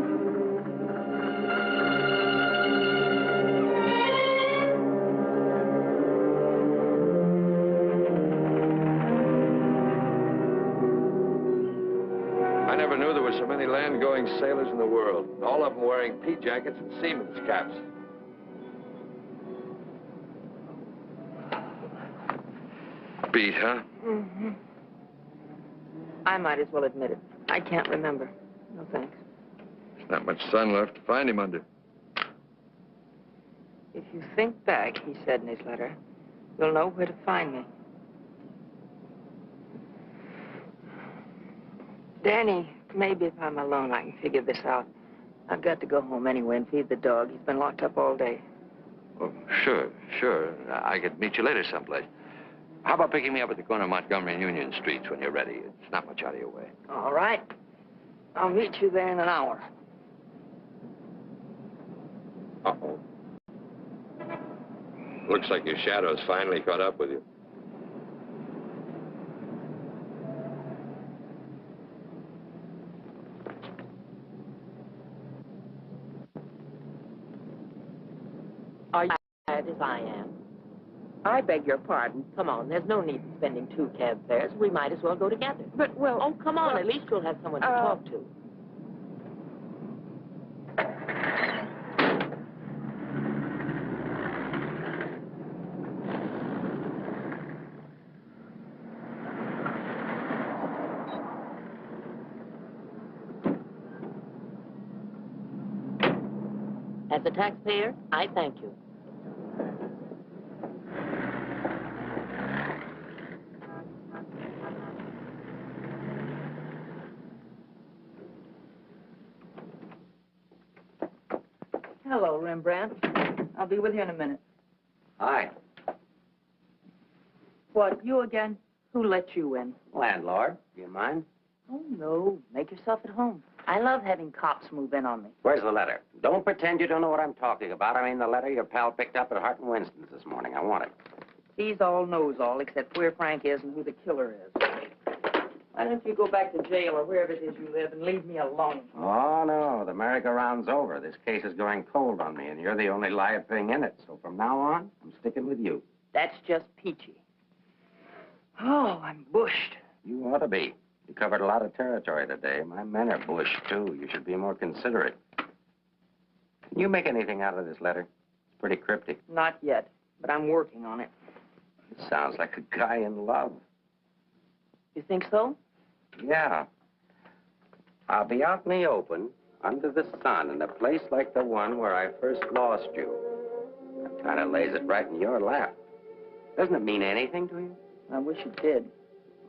I never knew there were so many land-going sailors in the world. All of them wearing pea jackets and seamen's caps. Beat, huh? Mm-hmm. I might as well admit it. I can't remember. No thanks. There's not much sun left to find him under. If you think back, he said in his letter, you'll know where to find me. Danny, maybe if I'm alone, I can figure this out. I've got to go home anyway and feed the dog. He's been locked up all day. Oh, sure. I could meet you later someplace. How about picking me up at the corner of Montgomery and Union Streets when you're ready? It's not much out of your way. All right. I'll meet you there in an hour. Uh-oh. Looks like your shadow's finally caught up with you. Are you tired as I am? I beg your pardon. Come on, there's no need in spending 2 cab fares. We might as well go together. But, well... Oh, come on, at least you'll have someone to talk to. As a taxpayer, I thank you. Hello, Rembrandt. I'll be with you in a minute. Hi. What, you again? Who let you in? Landlord, do you mind? Oh, no. Make yourself at home. I love having cops move in on me. Where's the letter? Don't pretend you don't know what I'm talking about. I mean the letter your pal picked up at Hart and Winston's this morning. I want it. He's all knows all, except where Frank is and who the killer is. Why don't you go back to jail or wherever it is you live and leave me alone? Oh, no. The merry-go-round's over. This case is going cold on me, and you're the only live thing in it. So from now on, I'm sticking with you. That's just peachy. Oh, I'm bushed. You ought to be. You covered a lot of territory today. My men are bushed, too. You should be more considerate. Can you make anything out of this letter? It's pretty cryptic. Not yet, but I'm working on it. It sounds like a guy in love. You think so? Yeah. I'll be out in the open, under the sun, in a place like the one where I first lost you. That kind of lays it right in your lap. Doesn't it mean anything to you? I wish it did.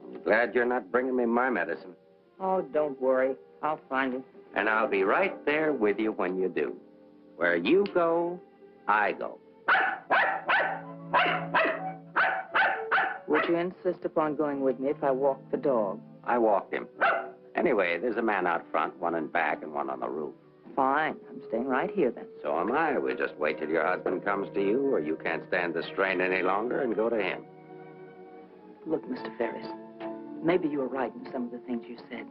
I'm glad you're not bringing me my medicine. Oh, don't worry. I'll find it. And I'll be right there with you when you do. Where you go, I go. Would you insist upon going with me if I walked the dog? I walked him. Anyway, there's a man out front, one in back and one on the roof. Fine. I'm staying right here, then. So am I. We'll just wait till your husband comes to you, or you can't stand the strain any longer, and go to him. Look, Mr. Ferris, maybe you were right in some of the things you said.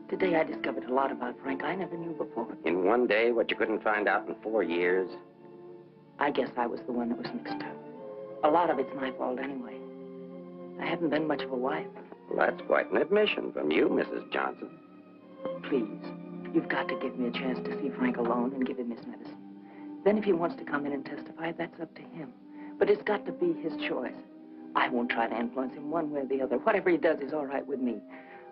Today I discovered a lot about Frank I never knew before. In one day, what you couldn't find out in 4 years? I guess I was the one that was mixed up. A lot of it's my fault anyway. I haven't been much of a wife. Well, that's quite an admission from you, Mrs. Johnson. Please, you've got to give me a chance to see Frank alone and give him his medicine. Then if he wants to come in and testify, that's up to him. But it's got to be his choice. I won't try to influence him one way or the other. Whatever he does is all right with me.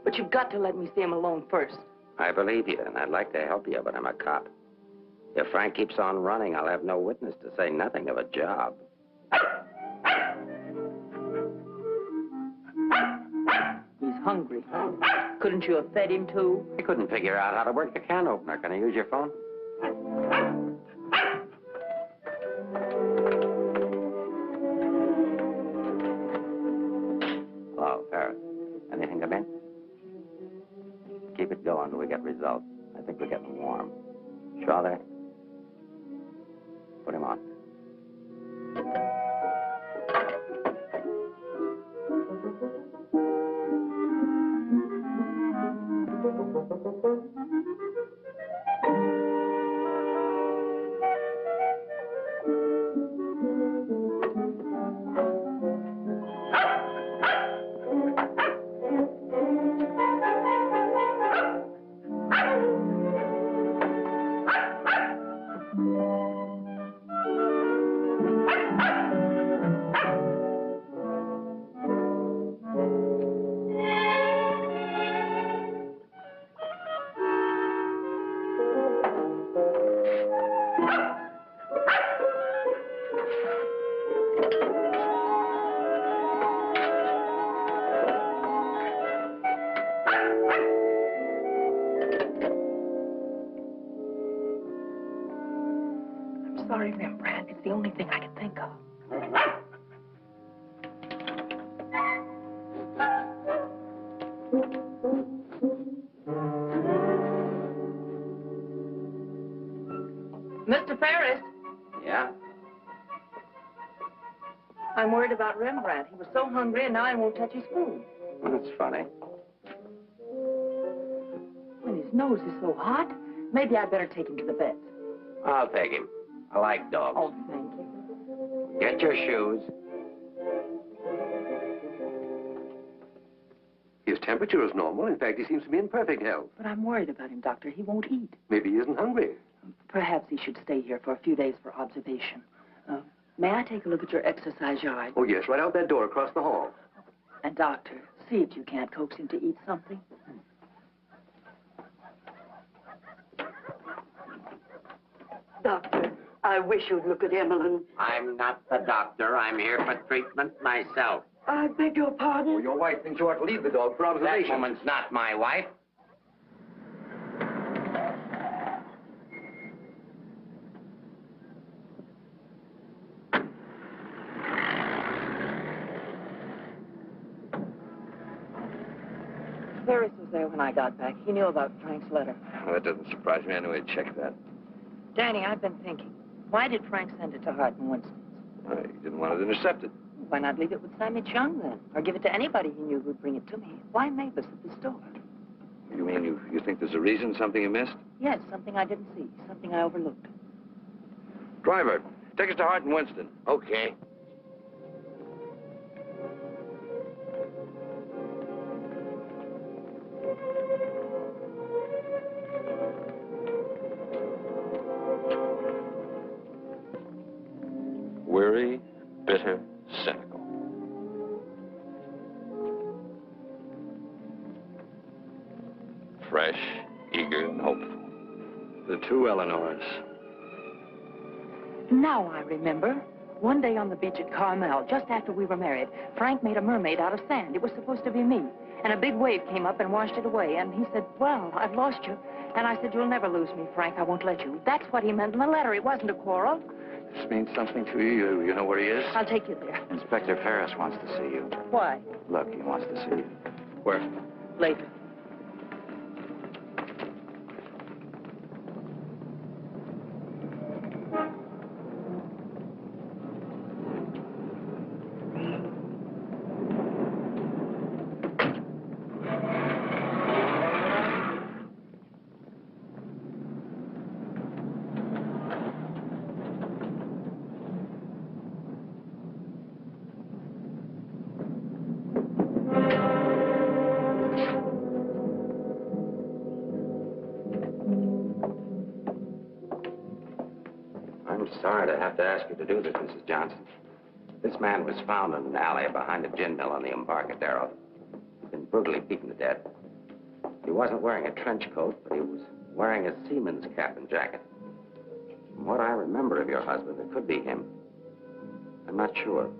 But you've got to let me see him alone first. I believe you, and I'd like to help you, but I'm a cop. If Frank keeps on running, I'll have no witness to say nothing of a job. He's hungry. Couldn't you have fed him, too? I couldn't figure out how to work the can opener. Can I use your phone? Hello, Ferris. Anything come in? Keep it going till we get results. I think we're getting warm. Shaw there? Put him on. Sorry, Rembrandt. It's the only thing I can think of. Mr. Ferris? I'm worried about Rembrandt. He was so hungry, and now he won't touch his food. That's funny. When his nose is so hot, maybe I'd better take him to the vet. I'll take him. I like dogs. Oh, thank you. Get your shoes. His temperature is normal. In fact, he seems to be in perfect health. But I'm worried about him, Doctor. He won't eat. Maybe he isn't hungry. Perhaps he should stay here for a few days for observation. May I take a look at your exercise yard? Oh, yes, right out that door across the hall. And, Doctor, see if you can't coax him to eat something. Doctor, I wish you'd look at Emmeline. I'm not the doctor. I'm here for treatment myself. I beg your pardon? Oh, your wife thinks you ought to leave the dog for That observation. woman's not my wife. Ferris was there when I got back. He knew about Frank's letter. Well, that doesn't surprise me. I knew he'd check that. Danny, I've been thinking. Why did Frank send it to Hart and Winston's? Well, he didn't want it intercepted. Why not leave it with Sammy Chung, then? Or give it to anybody he knew who'd bring it to me? Why Mavis at the store? You mean you think there's a reason, something you missed? Yes, something I didn't see. Something I overlooked. Driver, take us to Hart and Winston. Okay. Weary, bitter, cynical. Fresh, eager, and hopeful. The two Eleanors. Now I remember. One day on the beach at Carmel, just after we were married, Frank made a mermaid out of sand. It was supposed to be me. And a big wave came up and washed it away. And he said, well, I've lost you. And I said, you'll never lose me, Frank. I won't let you. That's what he meant in the letter. It wasn't a quarrel. This means something to you. You know where he is? I'll take you there. Inspector Ferris wants to see you. Why? Look, he wants to see you. Where? Later. I'm sorry to have to ask you to do this, Mrs. Johnson. This man was found in an alley behind a gin mill on the Embarcadero. He'd been brutally beaten to death. He wasn't wearing a trench coat, but he was wearing a seaman's cap and jacket. From what I remember of your husband, it could be him. I'm not sure.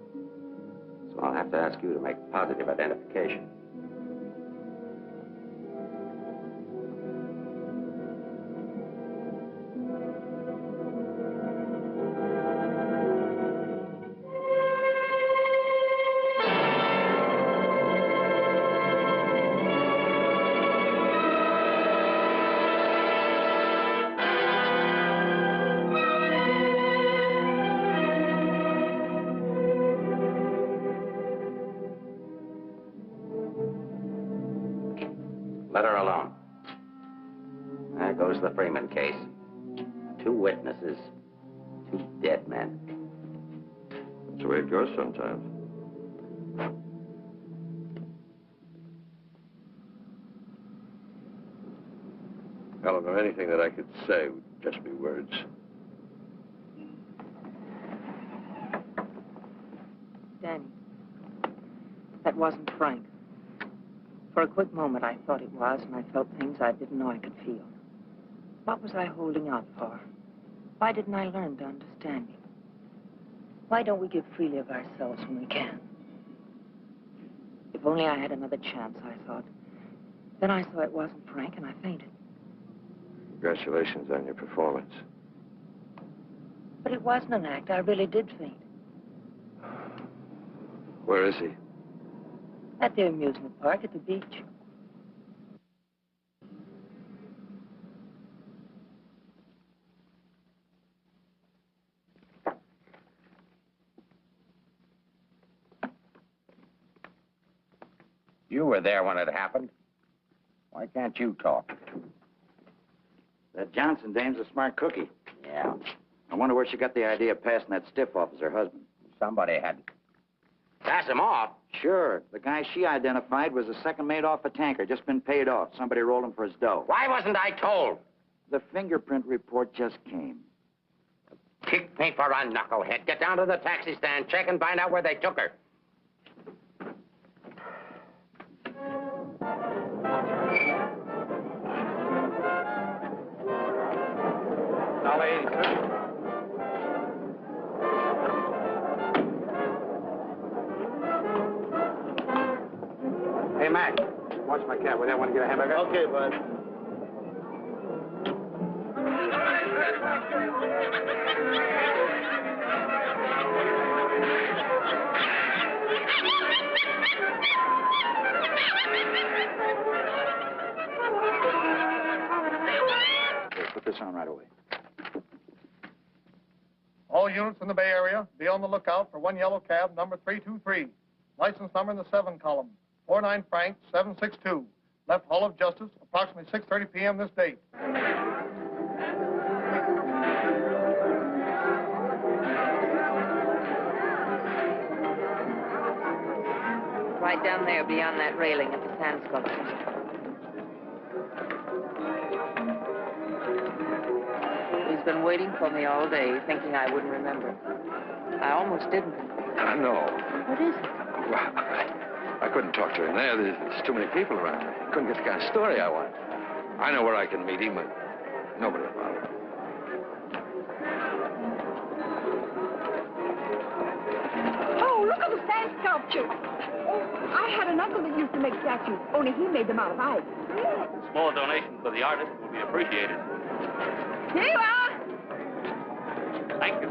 So I'll have to ask you to make positive identification. Let her alone. There goes the Freeman case. 2 witnesses, 2 dead men. That's the way it goes sometimes. Eleanor, anything that I could say would just be words. Danny, that wasn't Frank. For a quick moment, I thought it was, and I felt things I didn't know I could feel. What was I holding out for? Why didn't I learn to understand him? Why don't we give freely of ourselves when we can? If only I had another chance, I thought. Then I saw it wasn't Frank, and I fainted. Congratulations on your performance. But it wasn't an act. I really did faint. Where is he? At the amusement park at the beach. You were there when it happened. Why can't you talk? That Johnson dame's a smart cookie. Yeah. I wonder where she got the idea of passing that stiff off as her husband. Somebody had to pass him off. Sure. The guy she identified was a second mate off a tanker, just been paid off. Somebody rolled him for his dough. Why wasn't I told? The fingerprint report just came. Kick me for a knucklehead. Get down to the taxi stand, check and find out where they took her. $1.80, sir. Hey, Mac, watch my cab. Will you want to get a hamburger? Okay, bud. Here, put this on right away. All units in the Bay Area, be on the lookout for one yellow cab, number 323. License number in the 7 column, 49 Frank 762. Left Hall of Justice, approximately 6:30 p.m. this date. Right down there, beyond that railing at the sand sculpture. He's been waiting for me all day, thinking I wouldn't remember. I almost didn't. I know. What is it? Well, I couldn't talk to him there. There's too many people around. I couldn't get the kind of story I want. I know where I can meet him, but nobody about it. Oh, look at the sand sculpture. Oh, I had an uncle that used to make statues, only he made them out of ice. Small donation for the artist will be appreciated. Here you are. Thank you.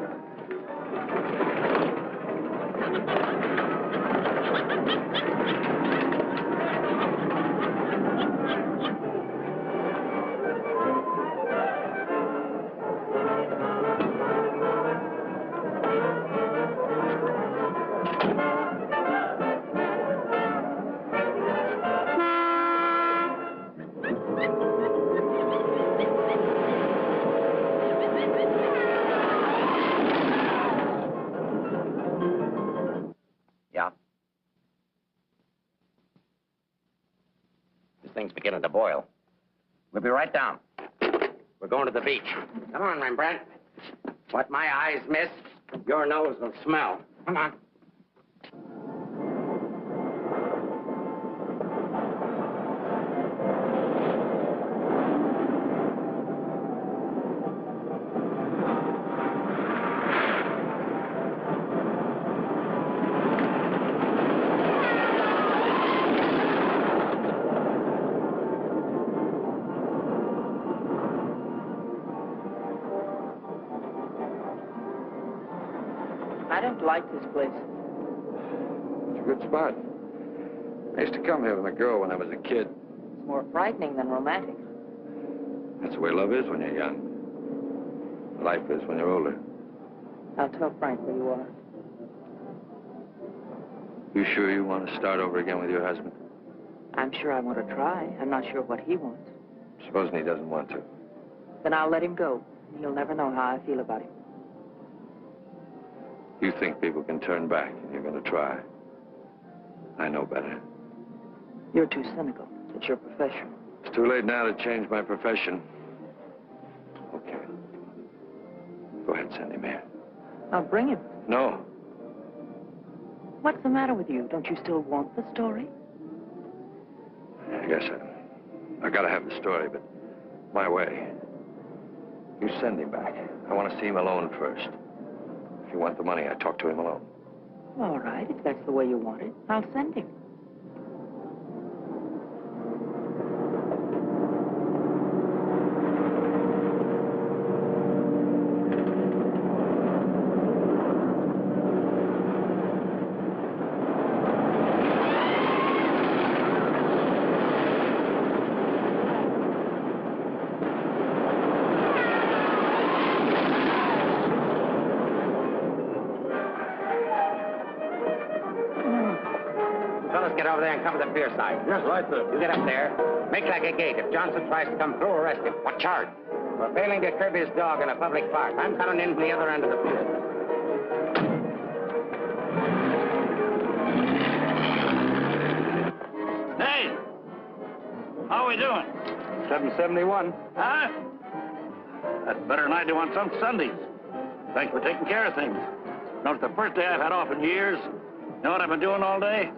Thing's beginning to boil. We'll be right down. We're going to the beach. Come on, Rembrandt. What my eyes miss, your nose will smell. Come on. I don't like this place. It's a good spot. I used to come here with a girl when I was a kid. It's more frightening than romantic. That's the way love is when you're young. Life is when you're older. I'll tell Frank where you are. You sure you want to start over again with your husband? I'm sure I want to try. I'm not sure what he wants. Supposing he doesn't want to. Then I'll let him go. He'll never know how I feel about him. You think people can turn back, and you're going to try. I know better. You're too cynical. It's your profession. It's too late now to change my profession. Okay. Go ahead, send him here. I'll bring him. No. What's the matter with you? Don't you still want the story? I guess I gotta have the story, but my way. You send him back. I want to see him alone first. If you want the money, I talk to him alone. All right, if that's the way you want it, I'll send him. fellas get over there and cover the pier side. Yes, right, sir. You get up there. Make like a gate. If Johnson tries to come through, arrest him. What charge? For failing to curb his dog in a public park. I'm coming in from the other end of the pier. Hey! How are we doing? 771. Huh? That's better than I do on some Sundays. Thanks for taking care of things. Now, it's the first day I've had off in years. You know what I've been doing all day?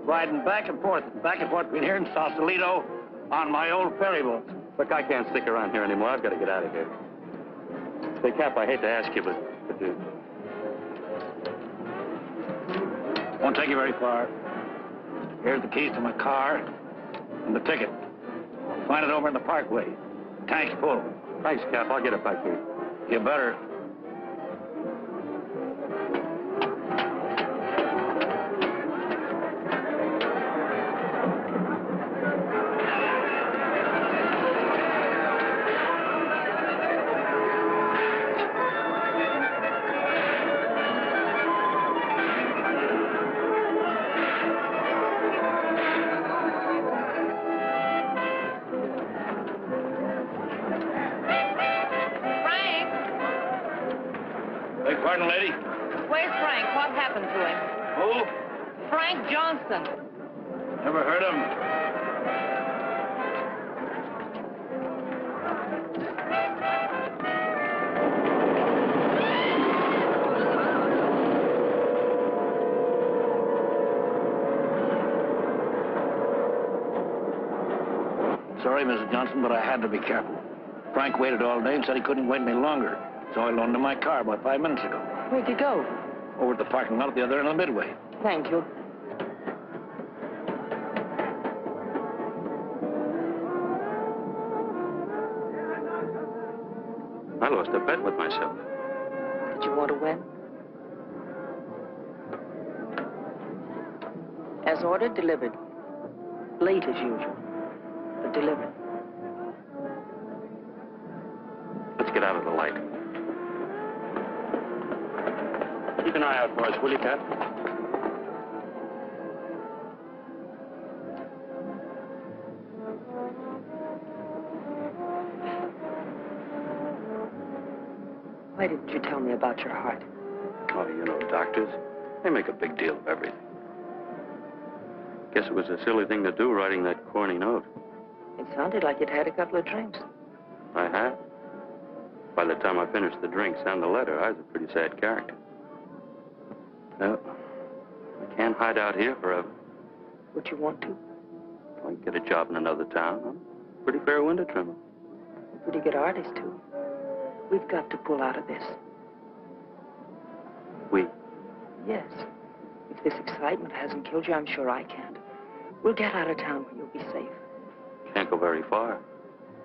Riding back and forth between here and Sausalito on my old ferry boat. Look, I can't stick around here anymore. I've got to get out of here. Say, Cap, I hate to ask you, but Won't take you very far. Here's the keys to my car and the ticket. Find it over in the parkway. Tank's full. Thanks, Cap. I'll get it back here. You better. Pardon, lady? Where's Frank? What happened to him? Who? Frank Johnson. Never heard of him. Sorry, Mrs. Johnson, but I had to be careful. Frank waited all day and said he couldn't wait any longer. So I loaned him my car about 5 minutes ago. Where'd you go? Over at the parking lot at the other end of the Midway. Thank you. I lost a bet with myself. Did you want to win? As ordered, delivered. Late as usual, but delivered. Let's get out of the light. Keep an eye out for us, will you, Cap? Why didn't you tell me about your heart? Oh, you know, doctors, they make a big deal of everything. Guess it was a silly thing to do, writing that corny note. It sounded like you'd had a couple of drinks. I had. By the time I finished the drinks and the letter, I was a pretty sad character. Well, I can't hide out here forever. Would you want to? I can get a job in another town. I'm a pretty fair window trimmer. A pretty good artist, too. We've got to pull out of this. We? Yes. If this excitement hasn't killed you, I'm sure I can't. We'll get out of town where you'll be safe. Can't go very far.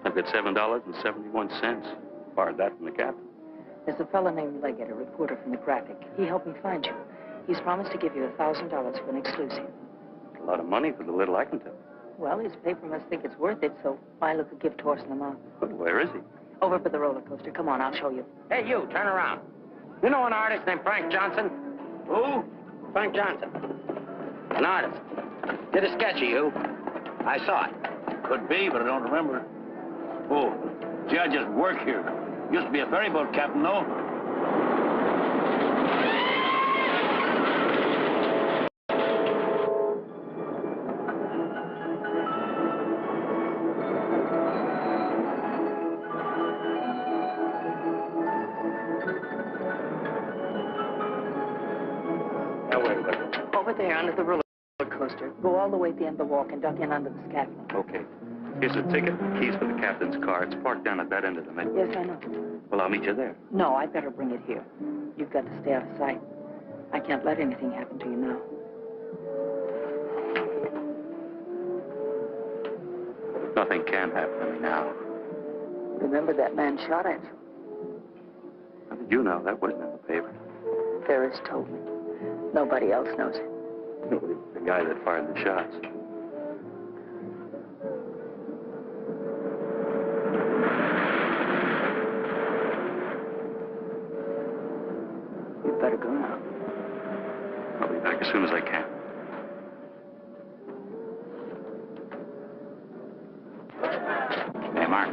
I've got $7.71. Borrowed that from the captain. There's a fellow named Leggett, a reporter from the Graphic. He helped me find you. He's promised to give you $1,000 for an exclusive. A lot of money for the little I can tell. Well, his paper must think it's worth it, so why look a gift horse in the mouth? But where is he? Over by the roller coaster. Come on, I'll show you. Hey, you, turn around. You know an artist named Frank Johnson? Who? Frank Johnson. An artist. Did a sketch of you. I saw it. Could be, but I don't remember. Oh, gee, I just work here. Used to be a ferry boat captain, though. Over there under the roller coaster. Go all the way at the end of the walk and duck in under the scaffolding. Okay. Here's a ticket and keys for the captain's car. It's parked down at that end of the Midway. Yes, I know. Well, I'll meet you there. No, I'd better bring it here. You've got to stay out of sight. I can't let anything happen to you now. Nothing can happen to me now. Remember that man shot at you? How did you know? That wasn't in the paper. Ferris told me. Nobody else knows it. The guy that fired the shots. You'd better go now. I'll be back as soon as I can. Mark,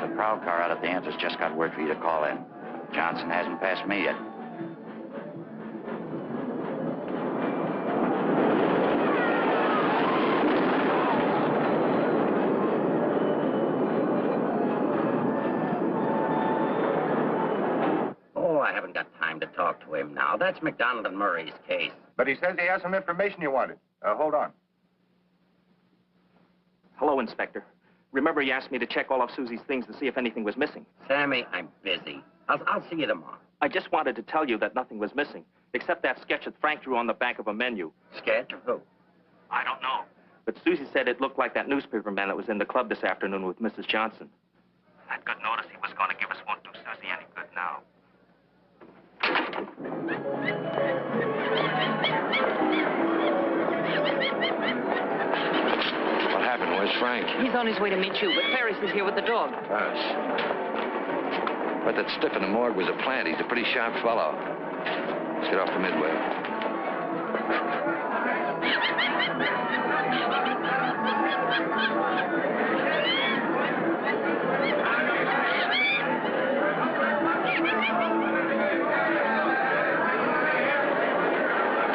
the prowl car out at the entrance just got word for you to call in. Johnson hasn't passed me yet. Oh, I haven't got time to talk to him now. That's McDonald and Murray's case. But he says he has some information you wanted. Hold on. Hello, Inspector. Remember you asked me to check all of Susie's things to see if anything was missing. Sammy, I'm busy. I'll see you tomorrow. I just wanted to tell you that nothing was missing, except that sketch that Frank drew on the back of a menu. Sketch of who? I don't know. But Susie said it looked like that newspaper man that was in the club this afternoon with Mrs. Johnson. That good notice he was going to give us won't do Susie any good now. What happened? Where's Frank? He's on his way to meet you, but Ferris is here with the dog. But that stiff in the morgue was a plant. He's a pretty sharp fellow. Let's get off the Midway.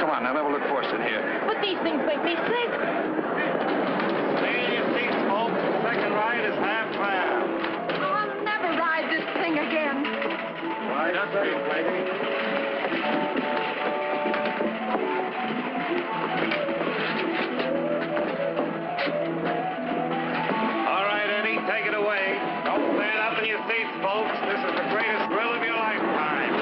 Come on, now, never look forced in here. But these things make me sick. Stay in your seats, folks. The second ride is half fare. I'll never ride this thing again. Right up there, lady. All right, Eddie, take it away. Don't stand up in your seats, folks. This is the greatest thrill of your lifetime.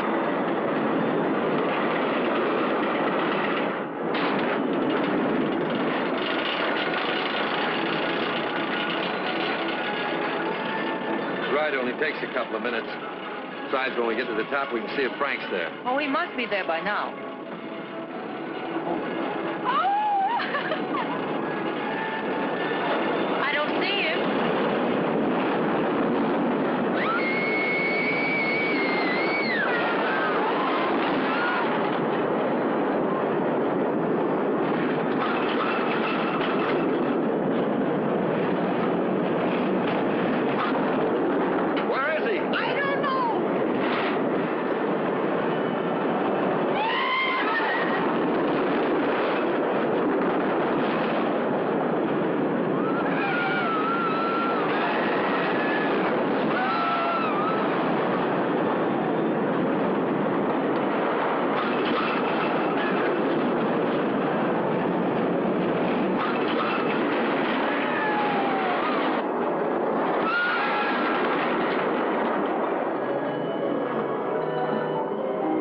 The ride only takes a couple of minutes. Besides, when we get to the top, we can see if Frank's there. Oh, he must be there by now. I don't see him. Where is he? I don't know.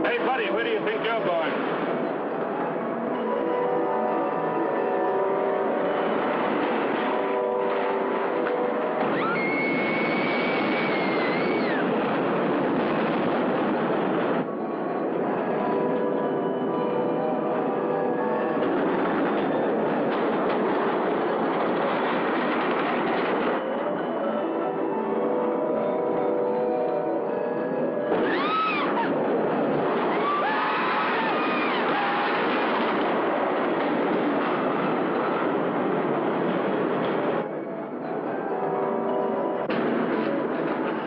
Hey, buddy, where do you think you're going?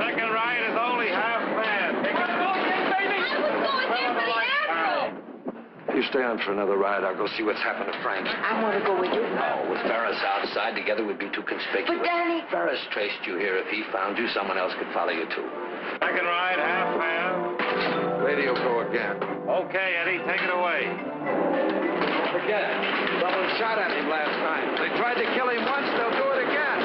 Second ride is only half fare. Take it You stay on for another ride. I'll go see what's happened to Frank. I want to go with you. No, with Ferris outside together would be too conspicuous. But, Danny... Ferris traced you here. If he found you, someone else could follow you, too. Second ride, half fare. Radio go again. Okay, Eddie, take it away. Don't forget, someone shot at him last night. They tried to kill him once, they'll do it again.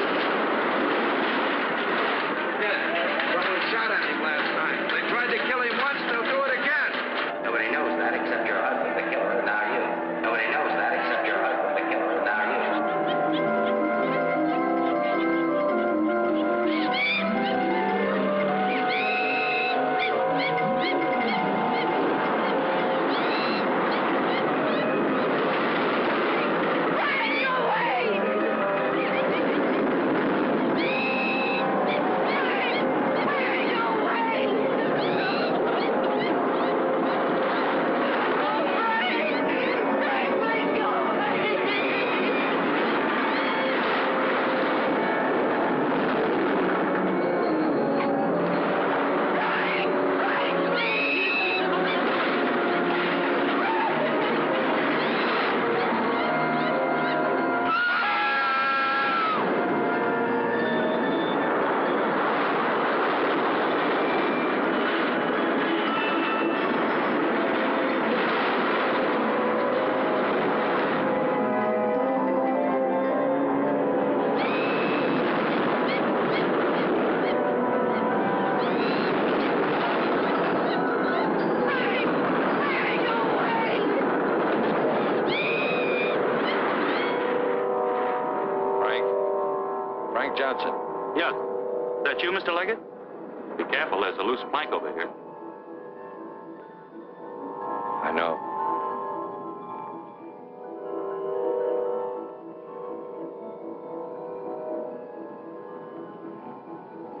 Again, someone shot at him last night. They tried to kill him once, they'll do it again. Nobody knows that except your husband, the killer, and now you. Nobody knows that except your husband, the killer, and now you. Running away! Frank Johnson. Yeah. Is that you, Mr. Leggett? Be careful, there's a loose plank over here. I know.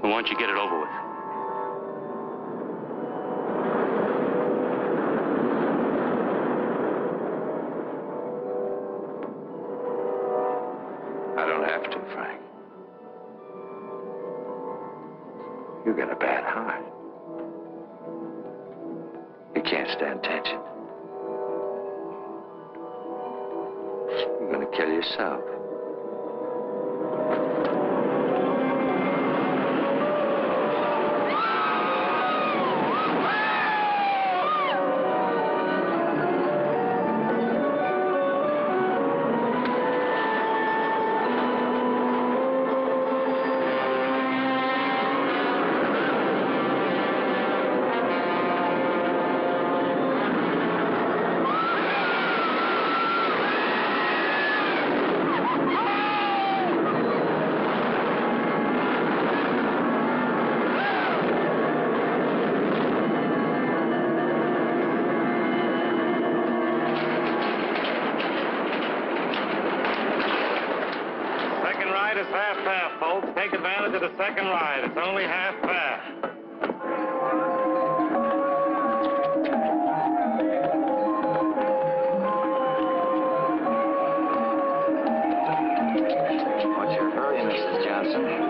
Why don't you get it over with? I don't have to, Frank. You got a bad heart. You can't stand tension. You're gonna kill yourself. Second ride. It's only half fare. What's your hurry, Mrs. Johnson?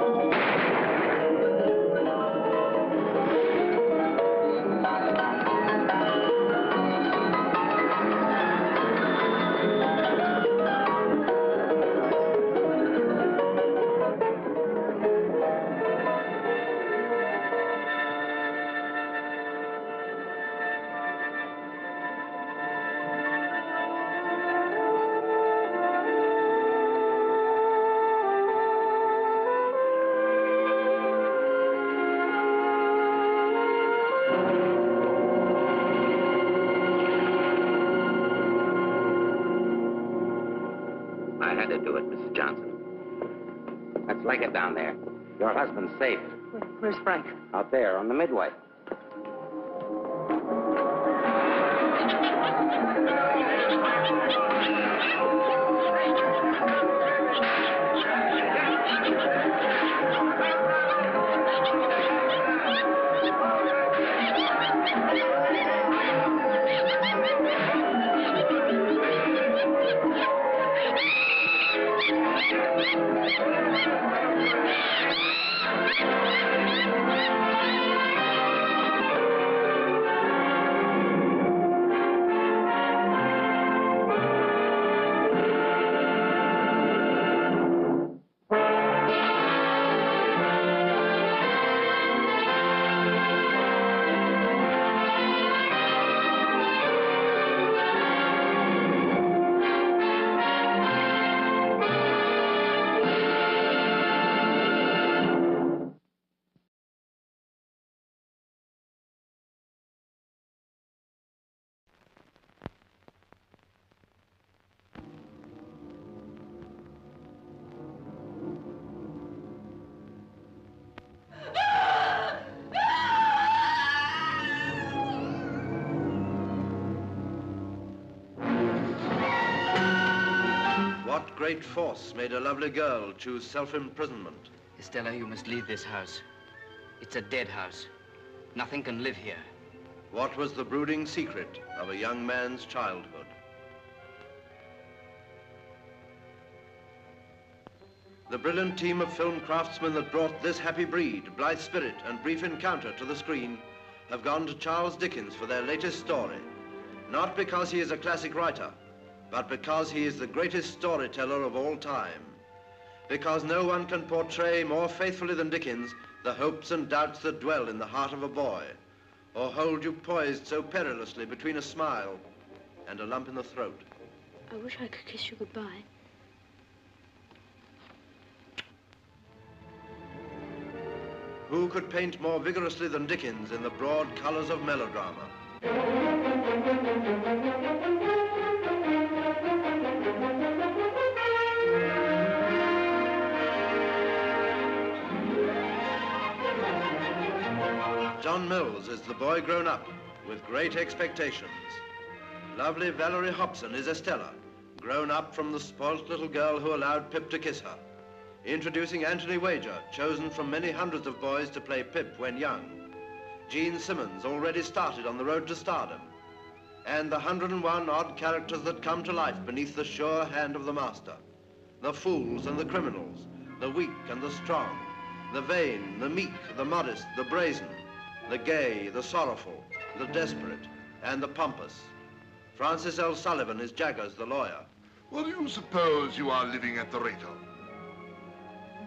I had to do it, Mrs. Johnson. Let's leg it down there. Your husband's safe. Where's Frank? Out there on the midway. What great force made a lovely girl choose self-imprisonment? Estella, you must leave this house. It's a dead house. Nothing can live here. What was the brooding secret of a young man's childhood? The brilliant team of film craftsmen that brought this happy breed, blithe spirit, and brief encounter to the screen have gone to Charles Dickens for their latest story. Not because he is a classic writer, but because he is the greatest storyteller of all time. Because no one can portray more faithfully than Dickens the hopes and doubts that dwell in the heart of a boy, or hold you poised so perilously between a smile and a lump in the throat. I wish I could kiss you goodbye. Who could paint more vigorously than Dickens in the broad colors of melodrama? John Mills is the boy grown up with great expectations. Lovely Valerie Hobson is Estella, grown up from the spoilt little girl who allowed Pip to kiss her. Introducing Anthony Wager, chosen from many hundreds of boys to play Pip when young. Gene Simmons, already started on the road to stardom. And the 101 odd characters that come to life beneath the sure hand of the master. The fools and the criminals, the weak and the strong, the vain, the meek, the modest, the brazen, the gay, the sorrowful, the desperate, and the pompous. Francis L. Sullivan is Jaggers, the lawyer. What do you suppose you are living at the rate of?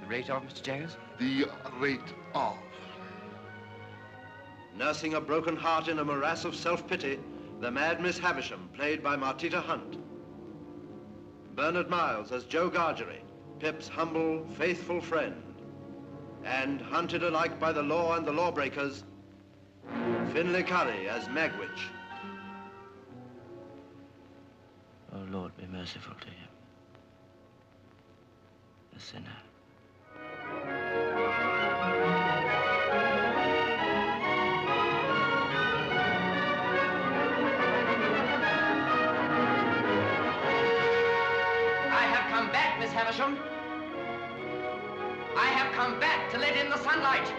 The rate of, Mr. Jaggers? The rate of. Nursing a broken heart in a morass of self-pity, the mad Miss Havisham, played by Martita Hunt. Bernard Miles as Joe Gargery, Pip's humble, faithful friend. And hunted alike by the law and the lawbreakers, Finlay Curry as Magwitch. Oh, Lord, be merciful to him, the sinner. I have come back, Miss Havisham. I have come back to let in the sunlight.